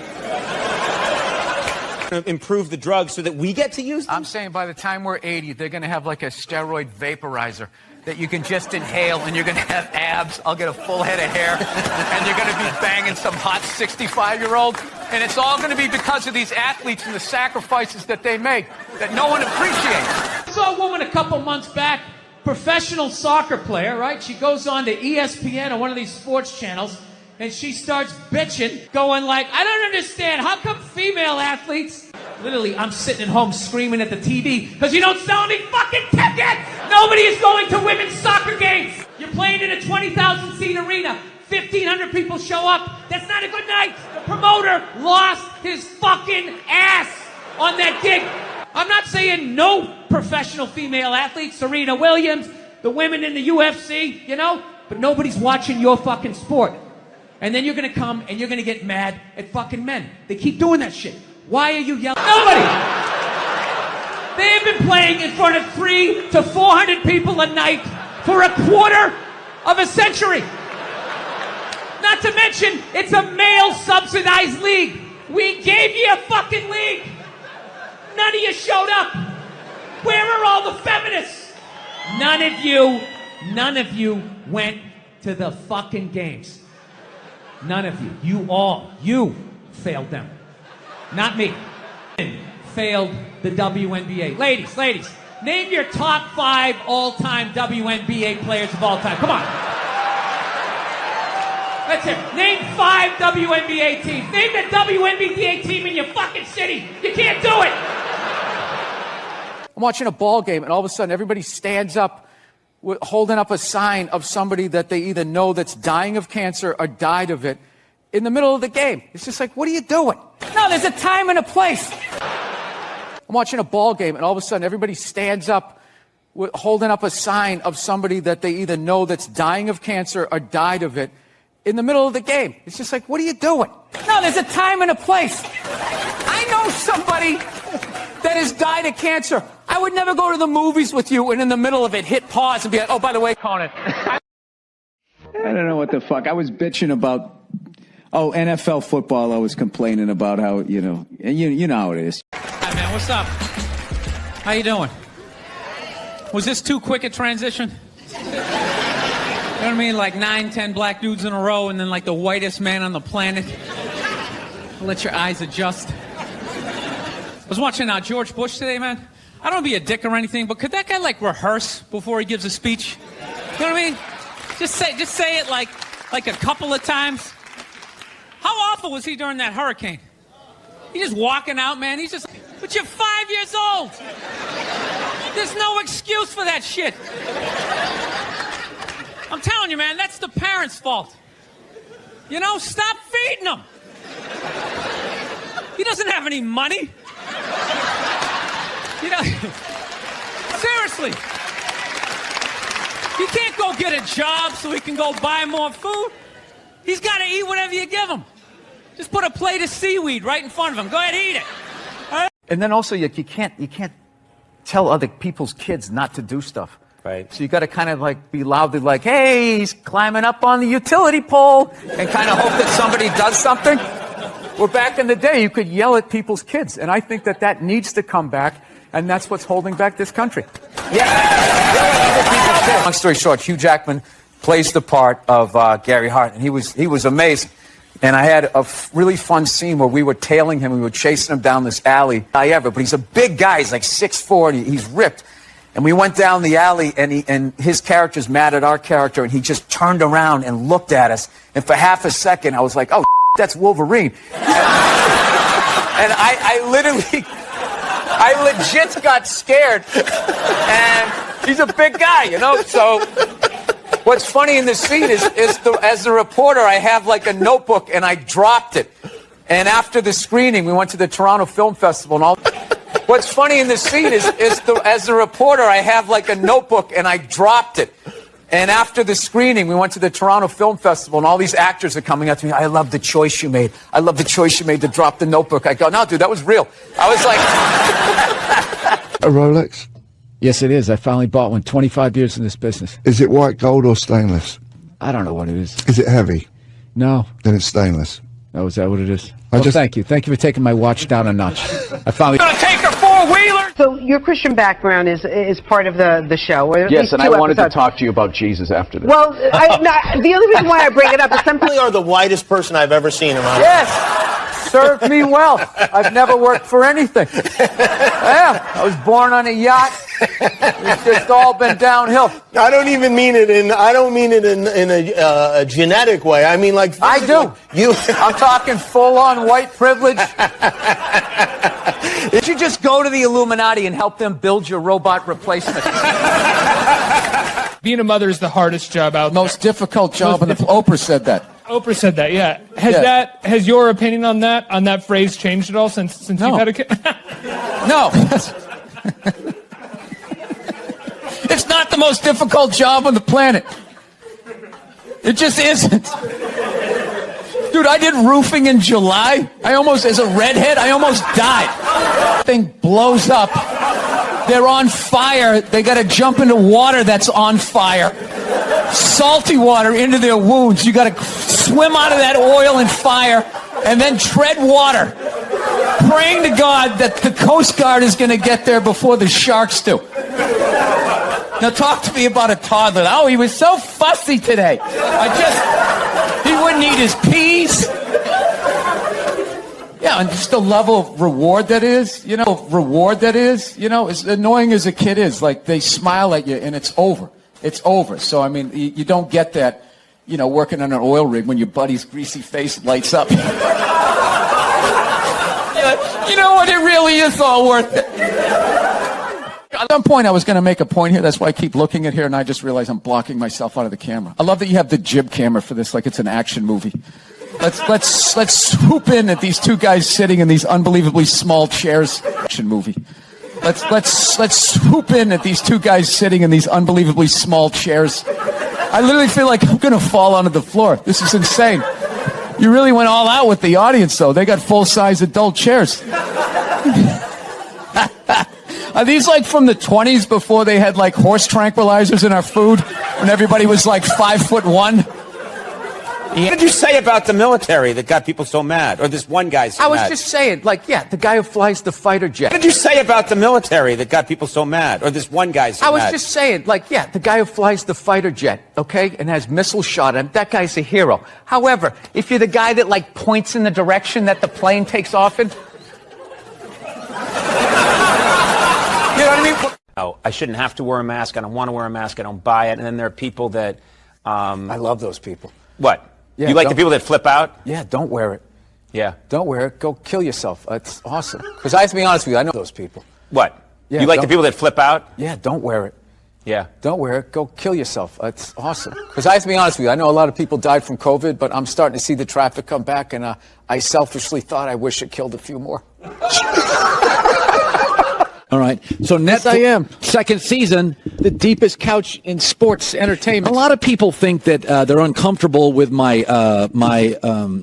Improve the drugs so that we get to use them?
I'm saying by the time we're 80, they're going to have like a steroid vaporizer that you can just inhale, and you're going to have abs. I'll get a full head of hair, and you're going to be banging some hot 65-year-old. And it's all going to be because of these athletes and the sacrifices that they make that no one appreciates. I saw a woman a couple months back, professional soccer player, right? She goes on to ESPN or one of these sports channels, and she starts bitching, going like, I don't understand. How come female athletes... Literally, I'm sitting at home screaming at the TV because you don't sell any fucking tickets! Nobody is going to women's soccer games! You're playing in a 20,000-seat arena. 1,500 people show up. That's not a good night. The promoter lost his fucking ass on that gig. I'm not saying no professional female athletes, Serena Williams, the women in the UFC, you know? But nobody's watching your fucking sport. And then you're going to come and you're going to get mad at fucking men. They keep doing that shit. Why are you yelling? Nobody! They have been playing in front of 300 to 400 people a night for a quarter of a century. Not to mention, it's a male-subsidized league. We gave you a fucking league. None of you showed up. Where are all the feminists? None of you went to the fucking games. None of you. You failed them. Not me. Failed the WNBA. Ladies, name your top 5 all-time WNBA players of all time. Come on. That's it. Name 5 WNBA teams. Name the WNBA team in your fucking city. You can't do it. I'm watching a ball game, and all of a sudden everybody stands up holding up a sign of somebody that they either know that's dying of cancer or died of it in the middle of the game. It's just like, what are you doing? No, there's a time and a place. I'm watching a ball game, and all of a sudden everybody stands up holding up a sign of somebody that they either know that's dying of cancer or died of it in the middle of the game. It's just like, what are you doing? No, there's a time and a place. I know somebody that has died of cancer. I would never go to the movies with you and in the middle of it hit pause and be like, oh, by the way, Conan.
I don't know what the fuck. I was bitching about, NFL football. I was complaining about how, you know how it is.
Hi, man, what's up? How you doing? Was this too quick a transition? You know what I mean? Like 9, 10 black dudes in a row and then like the whitest man on the planet. Let your eyes adjust. I was watching George Bush today, man. I don't want to be a dick or anything, but could that guy like rehearse before he gives a speech? You know what I mean? Just say it like a couple of times. How awful was he during that hurricane? He's just walking out, man. He's just, but you're 5 years old. There's no excuse for that shit. I'm telling you, man, that's the parents' fault. You know, stop feeding him. He doesn't have any money. You know, seriously. He can't go get a job so he can go buy more food. He's got to eat whatever you give him. Just put a plate of seaweed right in front of him. Go ahead, eat it.
And then also, you can't tell other people's kids not to do stuff. Right. So you got to kind of like be loudly like, hey, he's climbing up on the utility pole, and kind of hope that somebody does something. Well, back in the day, you could yell at people's kids, and I think that needs to come back, and that's what's holding back this country. Yeah. Long story short, Hugh Jackman plays the part of Gary Hart, and he was amazing. And I had a really fun scene where we were tailing him, we were chasing him down this alley. But he's a big guy, he's like 6'4", he's ripped. And we went down the alley, and his character's mad at our character, and he just turned around and looked at us. And for half a second, I was like, oh, that's Wolverine. And I legit got scared. And he's a big guy, you know? So what's funny in this scene is as the reporter, I have like a notebook, and I dropped it. And after the screening, we went to the Toronto Film Festival, and all. What's funny in this scene is as the reporter, I have like a notebook, and I dropped it. And after the screening, we went to the Toronto Film Festival, and all these actors are coming up to me. I love the choice you made. I love the choice you made to drop the notebook. I go, no, dude, that was real. I was like...
A Rolex?
Yes, it is. I finally bought one. 25 years in this business.
Is it white gold or stainless?
I don't know what it is.
Is it heavy?
No.
Then it's stainless.
Oh, is that what it is?
I
Well,
just-
thank you. Thank you for taking my watch down a notch. I finally...
Gonna take a four-wheeler?
So your Christian background is part of the show. Or at
Yes,
least
and I
two
wanted
episodes.
to talk to you about Jesus after this.
Well, the only reason why I bring it up is some
You are the whitest person I've ever seen in my life.
Yes, served me well. I've never worked for anything. Yeah, I was born on a yacht. It's just all been downhill.
I don't even mean it in. I don't mean it in a genetic way. I mean like.
I do.
You.
I'm talking full-on white privilege. Did you just go to the Illuminati and help them build your robot replacement?
Being a mother is the hardest job out there.
Most difficult job in the... Oprah said that.
Oprah said that, yeah. Has your opinion on that phrase changed at all since you've had a kid?
No. It's not the most difficult job on the planet. It just isn't. Dude, I did roofing in July. As a redhead, I almost died. Thing blows up. They're on fire. They got to jump into water that's on fire. Salty water into their wounds. You got to swim out of that oil and fire and then tread water, praying to God that the Coast Guard is going to get there before the sharks do. Now talk to me about a toddler. Oh, he was so fussy today. He wouldn't eat his peas. Yeah, and just the level of reward that is, as annoying as a kid is, like they smile at you and it's over. It's over. So, I mean, you don't get that, working on an oil rig when your buddy's greasy face lights up. You know what? It really is all worth it. At some point, I was going to make a point here. That's why I keep looking at here, and I just realized I'm blocking myself out of the camera. I love that you have the jib camera for this, like it's an action movie. Let's swoop in at these two guys sitting in these unbelievably small chairs. Action movie. Let's swoop in at these two guys sitting in these unbelievably small chairs. I literally feel like I'm going to fall onto the floor. This is insane. You really went all out with the audience, though. They got full-size adult chairs. Are these like from the 20s before they had like horse tranquilizers in our food when everybody was like 5'1"?
What did you say about the military that got people so mad? Or this one guy so
I was
mad?
just saying, the guy who flies the fighter jet.
What did you say about the military that got people so mad? Or this one guy so mad?
I was just saying, the guy who flies the fighter jet, okay, and has missiles shot at him, that guy's a hero. However, if you're the guy that points in the direction that the plane takes off in, you know what I mean?
Oh, I shouldn't have to wear a mask. I don't want to wear a mask. I don't buy it. And then there are people that...
I love those people.
What?
Yeah,
you like the people that flip out?
Yeah, don't wear it.
Yeah.
Don't wear it. Go kill yourself. It's awesome. Because I have to be honest with you, I know those people.
What?
Yeah,
you like the people that flip out?
Yeah, don't wear it.
Yeah.
Don't wear it. Go kill yourself. It's awesome. Because I have to be honest with you, I know a lot of people died from COVID, but I'm starting to see the traffic come back, and I selfishly thought I wish it killed a few more.
All right. So
Yes, I am.
second season, the deepest couch in sports entertainment. A lot of people think that they're uncomfortable with my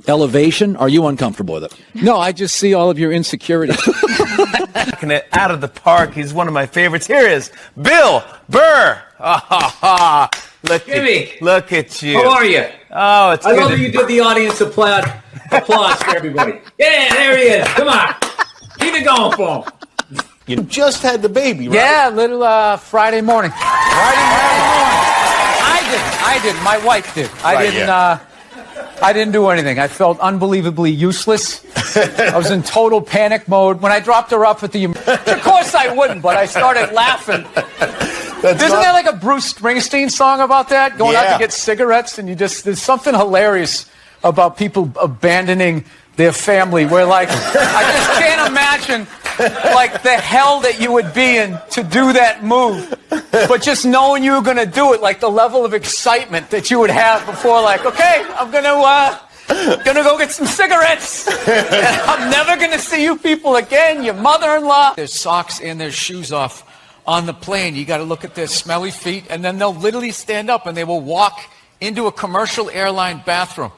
elevation. Are you uncomfortable with it? No, I just see all of your insecurities.
Knocking it out of the park. He's one of my favorites. Here is Bill Burr. Look at you.
How are you?
Oh, it's
I
good.
love that you did the audience applause for everybody. Yeah, there he is. Come on. Keep it going for him.
You just had the baby, right?
Yeah, little Friday morning. I didn't. My wife did. I didn't do anything. I felt unbelievably useless. I was in total panic mode. When I dropped her off at the... Of course I wouldn't, but I started laughing. Isn't there like a Bruce Springsteen song about that? Going out to get cigarettes and there's something hilarious about people abandoning their family where I just can't imagine the hell that you would be in to do that move. But just knowing you were going to do it, the level of excitement that you would have before, okay, I'm going to go get some cigarettes. And I'm never going to see you people again, your mother-in-law. Their socks and their shoes off
on the plane. You got to look at their smelly feet, and then they'll literally stand up and they will walk into a commercial airline bathroom.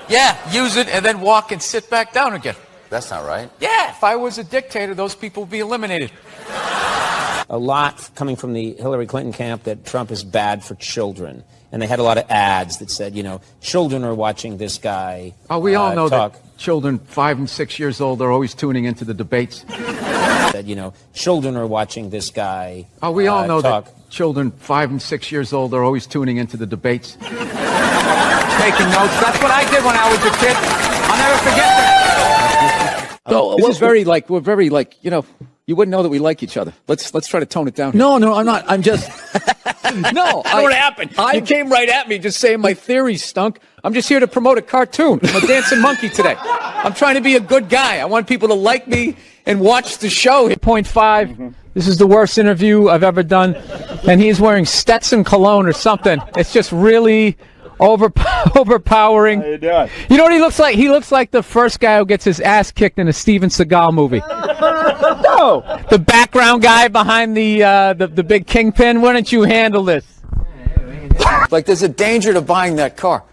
Yeah, use it and then walk and sit back down again.
That's not right.
Yeah, if I was a dictator, those people would be eliminated.
A lot coming from the Hillary Clinton camp that Trump is bad for children. And they had a lot of ads that said, children are watching this guy.
Oh, we all know
talk.
that children 5 and 6 years old are always tuning into the debates.
Said, children are watching this guy.
Oh, we all know
talk.
that children 5 and 6 years old are always tuning into the debates. Taking notes. That's what I did when I was a kid. I'll never forget that. So this is we're very you wouldn't know that we like each other. Let's try to tone it down. No, I'm not. I'm just. No, I know what happened. You came right at me just saying my theory stunk. I'm just here to promote a cartoon. I'm a dancing monkey today. I'm trying to be a good guy. I want people to like me and watch the show.
0.5. This is the worst interview I've ever done. And he's wearing Stetson cologne or something. It's just really overpowering.
How you doing?
You know what he looks like? He looks like the first guy who gets his ass kicked in a Steven Seagal movie. No, the background guy behind the big kingpin. Why don't you handle this?
Like there's a danger to buying that car.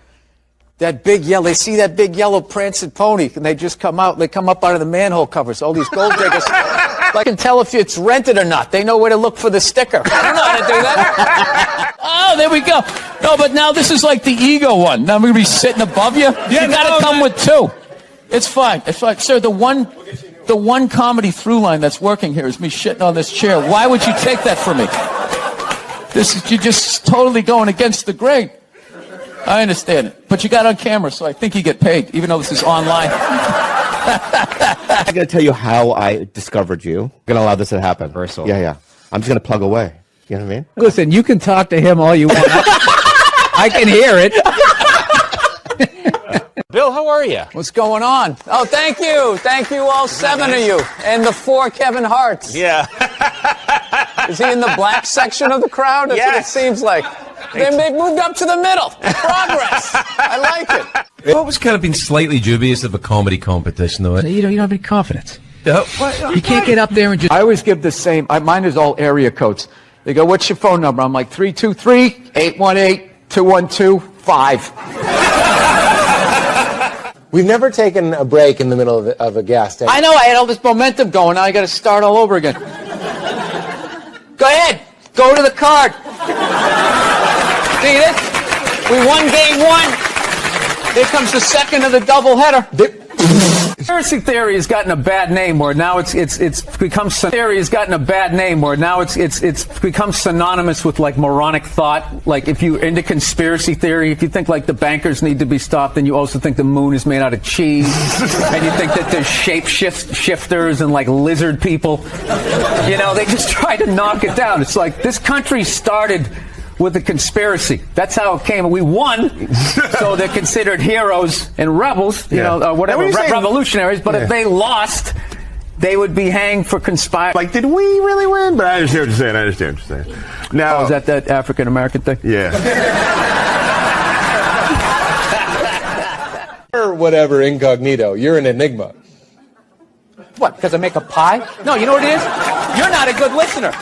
That big yellow, they see that big yellow prancing pony, and they just come out. They come up out of the manhole covers. All these gold diggers. I can tell if it's rented or not. They know where to look for the sticker. I don't know how to do that. Oh, there we go. No, but now this is like the ego one. Now I'm going to be sitting above you. You got to come with two. It's fine. It's fine. Sir, the one comedy through line that's working here is me shitting on this chair. Why would you take that from me? You're just totally going against the grain. I understand it. But you got on camera, so I think you get paid, even though this is online.
I'm going to tell you how I discovered you. I'm going to allow this to happen. Yeah. I'm just going to plug away. You know what I mean?
Listen, you can talk to him all you want. I can hear it.
Bill, how are you?
What's going on? Oh, thank you. Thank you, all 7 of you. And the 4 Kevin Harts.
Yeah.
Is he in the black section of the crowd? That's what it seems like. They've moved up to the middle. Progress. I like it.
I've always kind of been slightly dubious of a comedy competition, though.
You don't have any confidence.
No.
You can't get up there and just...
I always give the same... mine is all area codes. They go, what's your phone number? I'm like, 323-818-2125.
We've never taken a break in the middle of a gas.
I know. I had all this momentum going. Now I got to start all over again. Go ahead. Go to the card. See this? We won game 1. Here comes the second of the doubleheader. Conspiracy theory has gotten a bad name where now it's become synonymous with like moronic thought. Like if you're into conspiracy theory, if you think like the bankers need to be stopped, then you also think the moon is made out of cheese, and you think that there's shifters and like lizard people. They just try to knock it down. It's like this country started with a conspiracy. That's how it came. We won, so they're considered heroes and rebels, whatever, revolutionaries. But if they lost, they would be hanged for conspiring.
Like, did we really win? But I understand what you're saying. Now,
is that African American thing?
Yeah.
Or whatever, incognito. You're an enigma.
What, because I make a pie? No, you know what it is? You're not a good listener.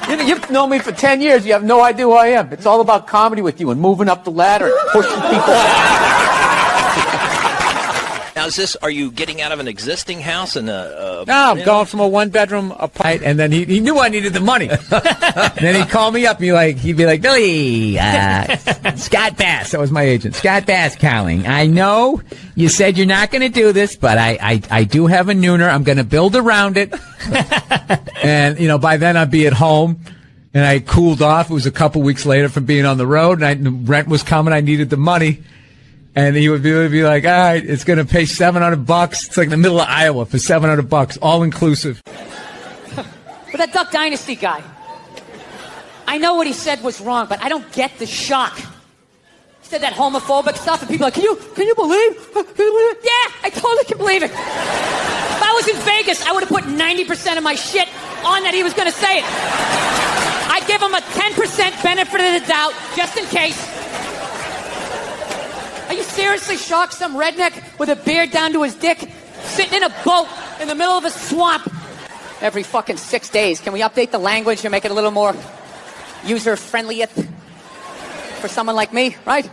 You've known me for 10 years. You have no idea who I am. It's all about comedy with you and moving up the ladder and pushing people out.
Now, are you getting out of an existing house?
No, I'm going from a 1-bedroom apartment. And then he knew I needed the money. And then he'd call me up and he'd be like, Billy, Scott Bass. That was my agent. Scott Bass calling. I know you said you're not going to do this, but I do have a nooner. I'm going to build around it. And, by then I'd be at home. And I cooled off. It was a couple weeks later from being on the road. And rent was coming. I needed the money. And he would be like, all right, it's going to pay $700. It's like in the middle of Iowa for $700, all inclusive.
But that Duck Dynasty guy, I know what he said was wrong, but I don't get the shock. He said that homophobic stuff, and people are like, can you believe? Yeah, I totally can believe it. If I was in Vegas, I would have put 90% of my shit on that he was going to say it. I'd give him a 10% benefit of the doubt, just in case. Are you seriously shocked some redneck with a beard down to his dick, sitting in a boat in the middle of a swamp, every fucking 6 days. Can we update the language and make it a little more user-friendly for someone like me, right?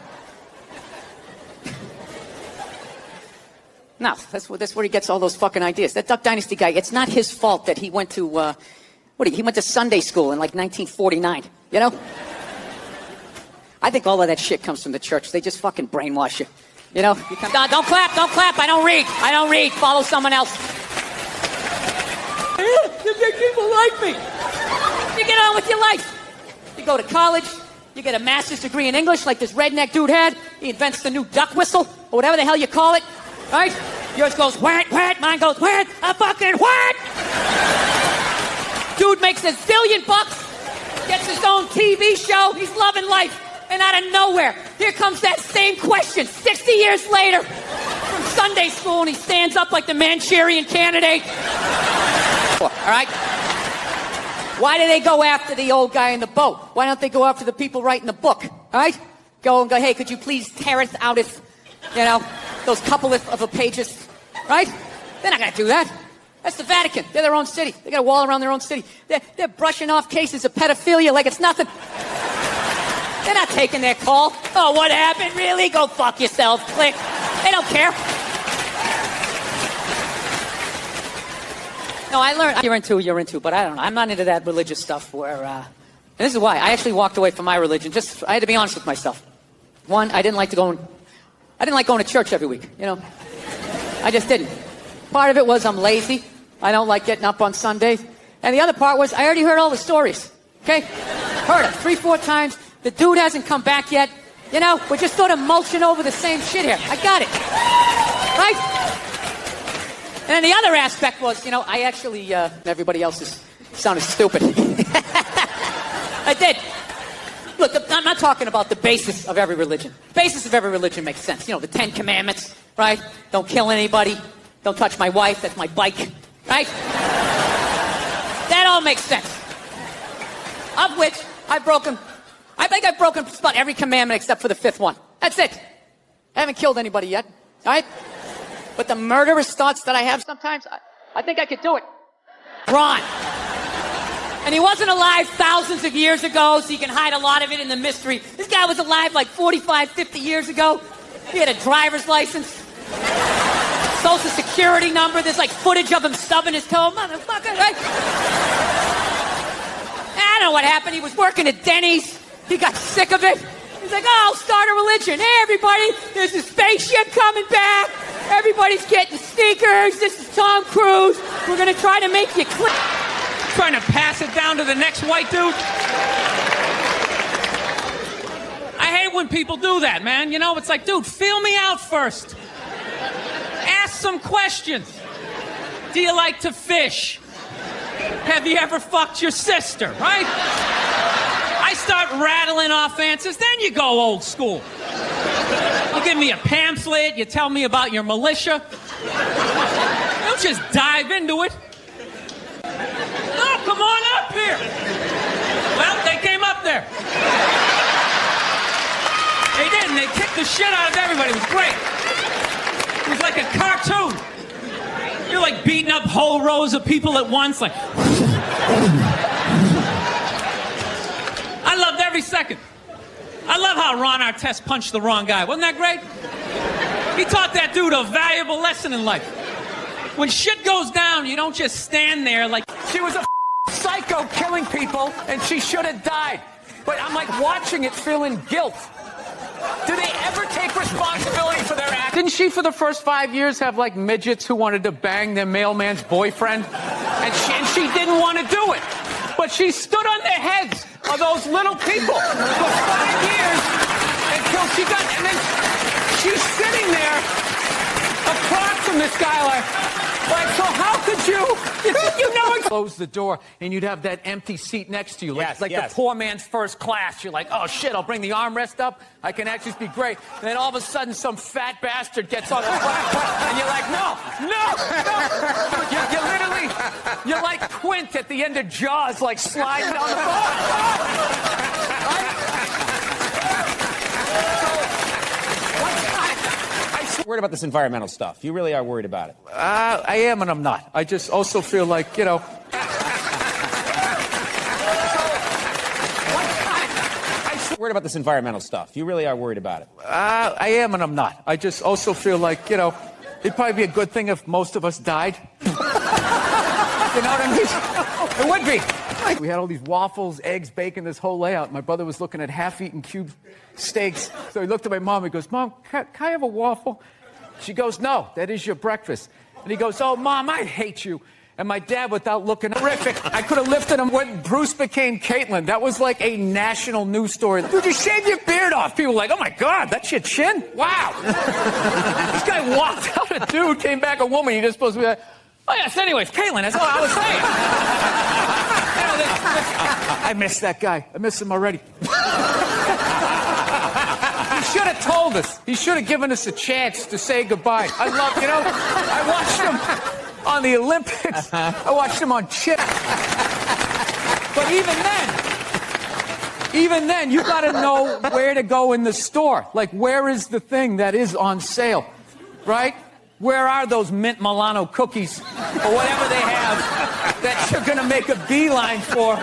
No, that's where he gets all those fucking ideas. That Duck Dynasty guy, it's not his fault that he went to, he went to Sunday school in like 1949, you know? I think all of that shit comes from the church. They just fucking brainwash you. You know? Don't clap, I don't read. Follow someone else. You make people like me. You get on with your life. You go to college, you get a master's degree in English like this redneck dude had. He invents the new duck whistle, or whatever the hell you call it. Right? Yours goes, what? Mine goes, what? A fucking what? Dude makes $1 zillion, gets his own TV show, he's loving life. And out of nowhere, here comes that same question 60 years later from Sunday school, and he stands up like the Manchurian Candidate. All right? Why do they go after the old guy in the boat? Why don't they go after the people writing the book? All right? Go and go, hey, could you please tear us out of, those couple of pages? Right? They're not going to do that. That's the Vatican. They're their own city. They got a wall around their own city. They're brushing off cases of pedophilia like it's nothing. They're not taking their call. Oh, what happened? Really? Go fuck yourself. Click. They don't care. No, I learned you're into, but I don't know. I'm not into that religious stuff where, and this is why. I actually walked away from my religion. I had to be honest with myself. One, I didn't like going to church every week, I just didn't. Part of it was I'm lazy. I don't like getting up on Sundays. And the other part was I already heard all the stories. Okay? Heard it 3-4 times. The dude hasn't come back yet. We're just sort of mulching over the same shit here. I got it. Right? And then the other aspect was, I actually, everybody else sounded stupid. I did. Look, I'm not talking about the basis of every religion. The basis of every religion makes sense. The 10 Commandments, right? Don't kill anybody. Don't touch my wife. That's my bike. Right? That all makes sense. Of which I think I've broken just about every commandment except for the 5th one. That's it. I haven't killed anybody yet. All right? But the murderous thoughts that I have sometimes, I think I could do it. Ron. And he wasn't alive thousands of years ago, so you can hide a lot of it in the mystery. This guy was alive like 45, 50 years ago. He had a driver's license, social security number. There's like footage of him stubbing his toe. Motherfucker, right? I don't know what happened. He was working at Denny's. He got sick of it. He's like, I'll start a religion. Hey, everybody, there's a spaceship coming back. Everybody's getting sneakers. This is Tom Cruise. We're going to try to make you click.
Trying to pass it down to the next white dude. I hate when people do that, man. It's like, dude, feel me out first. Ask some questions. Do you like to fish? Have you ever fucked your sister, right? I start rattling off answers, then you go old school. You give me a pamphlet, you tell me about your militia. Don't just dive into it. No, come on up here. Well, they came up there. They did, and they kicked the shit out of everybody. It was great. It was like a cartoon. You're like beating up whole rows of people at once, like... I loved every second. I love how Ron Artest punched the wrong guy. Wasn't that great? He taught that dude a valuable lesson in life. When shit goes down, you don't just stand there like...
She was a psycho killing people, and she should have died. But I'm like watching it feeling guilt. Do they ever take responsibility for their actions? Didn't she, for the first 5 years, have like midgets who wanted to bang their mailman's boyfriend? And she didn't want to do it. But she stood on the heads of those little people for 5 years until she got... And then she's sitting there apart from this guy like, so how could you close the door and you'd have that empty seat next to you, like the poor man's first class. You're like, oh shit, I'll bring the armrest up. I can actually be great. And then all of a sudden some fat bastard gets on the platform and you're like, no. You're literally, you're like Quint at the end of Jaws, like sliding down the
Worried about this environmental stuff. You really are worried about it.
I am and I'm not. I just also feel like,
Worried about this environmental stuff. You really are worried about it.
I am and I'm not. I just also feel like, you know, it'd probably be a good thing if most of us died. You know what I mean? It would be. We had all these waffles, eggs, bacon, this whole layout. My brother was looking at half-eaten cube steaks. So he looked at my mom. He goes, Mom, can I have a waffle? She goes, no, that is your breakfast. And he goes, oh, Mom, I hate you. And my dad, without looking, horrific. I could have lifted him when Bruce became Caitlyn. That was like a national news story. Dude, you shave your beard off. People were like, oh, my God, that's your chin? Wow. This guy walked out a dude, came back a woman. You're just supposed to be like, oh, yes, anyways, Caitlyn, that's all I was saying. I miss that guy. I miss him already. He should have told us. He should have given us a chance to say goodbye. I love, you know, I watched him on the Olympics. I watched him on Chip. But even then, you got to know where to go in the store. Like, where is the thing that is on sale, right? Where are those mint Milano cookies or whatever they have that you're going to make a beeline for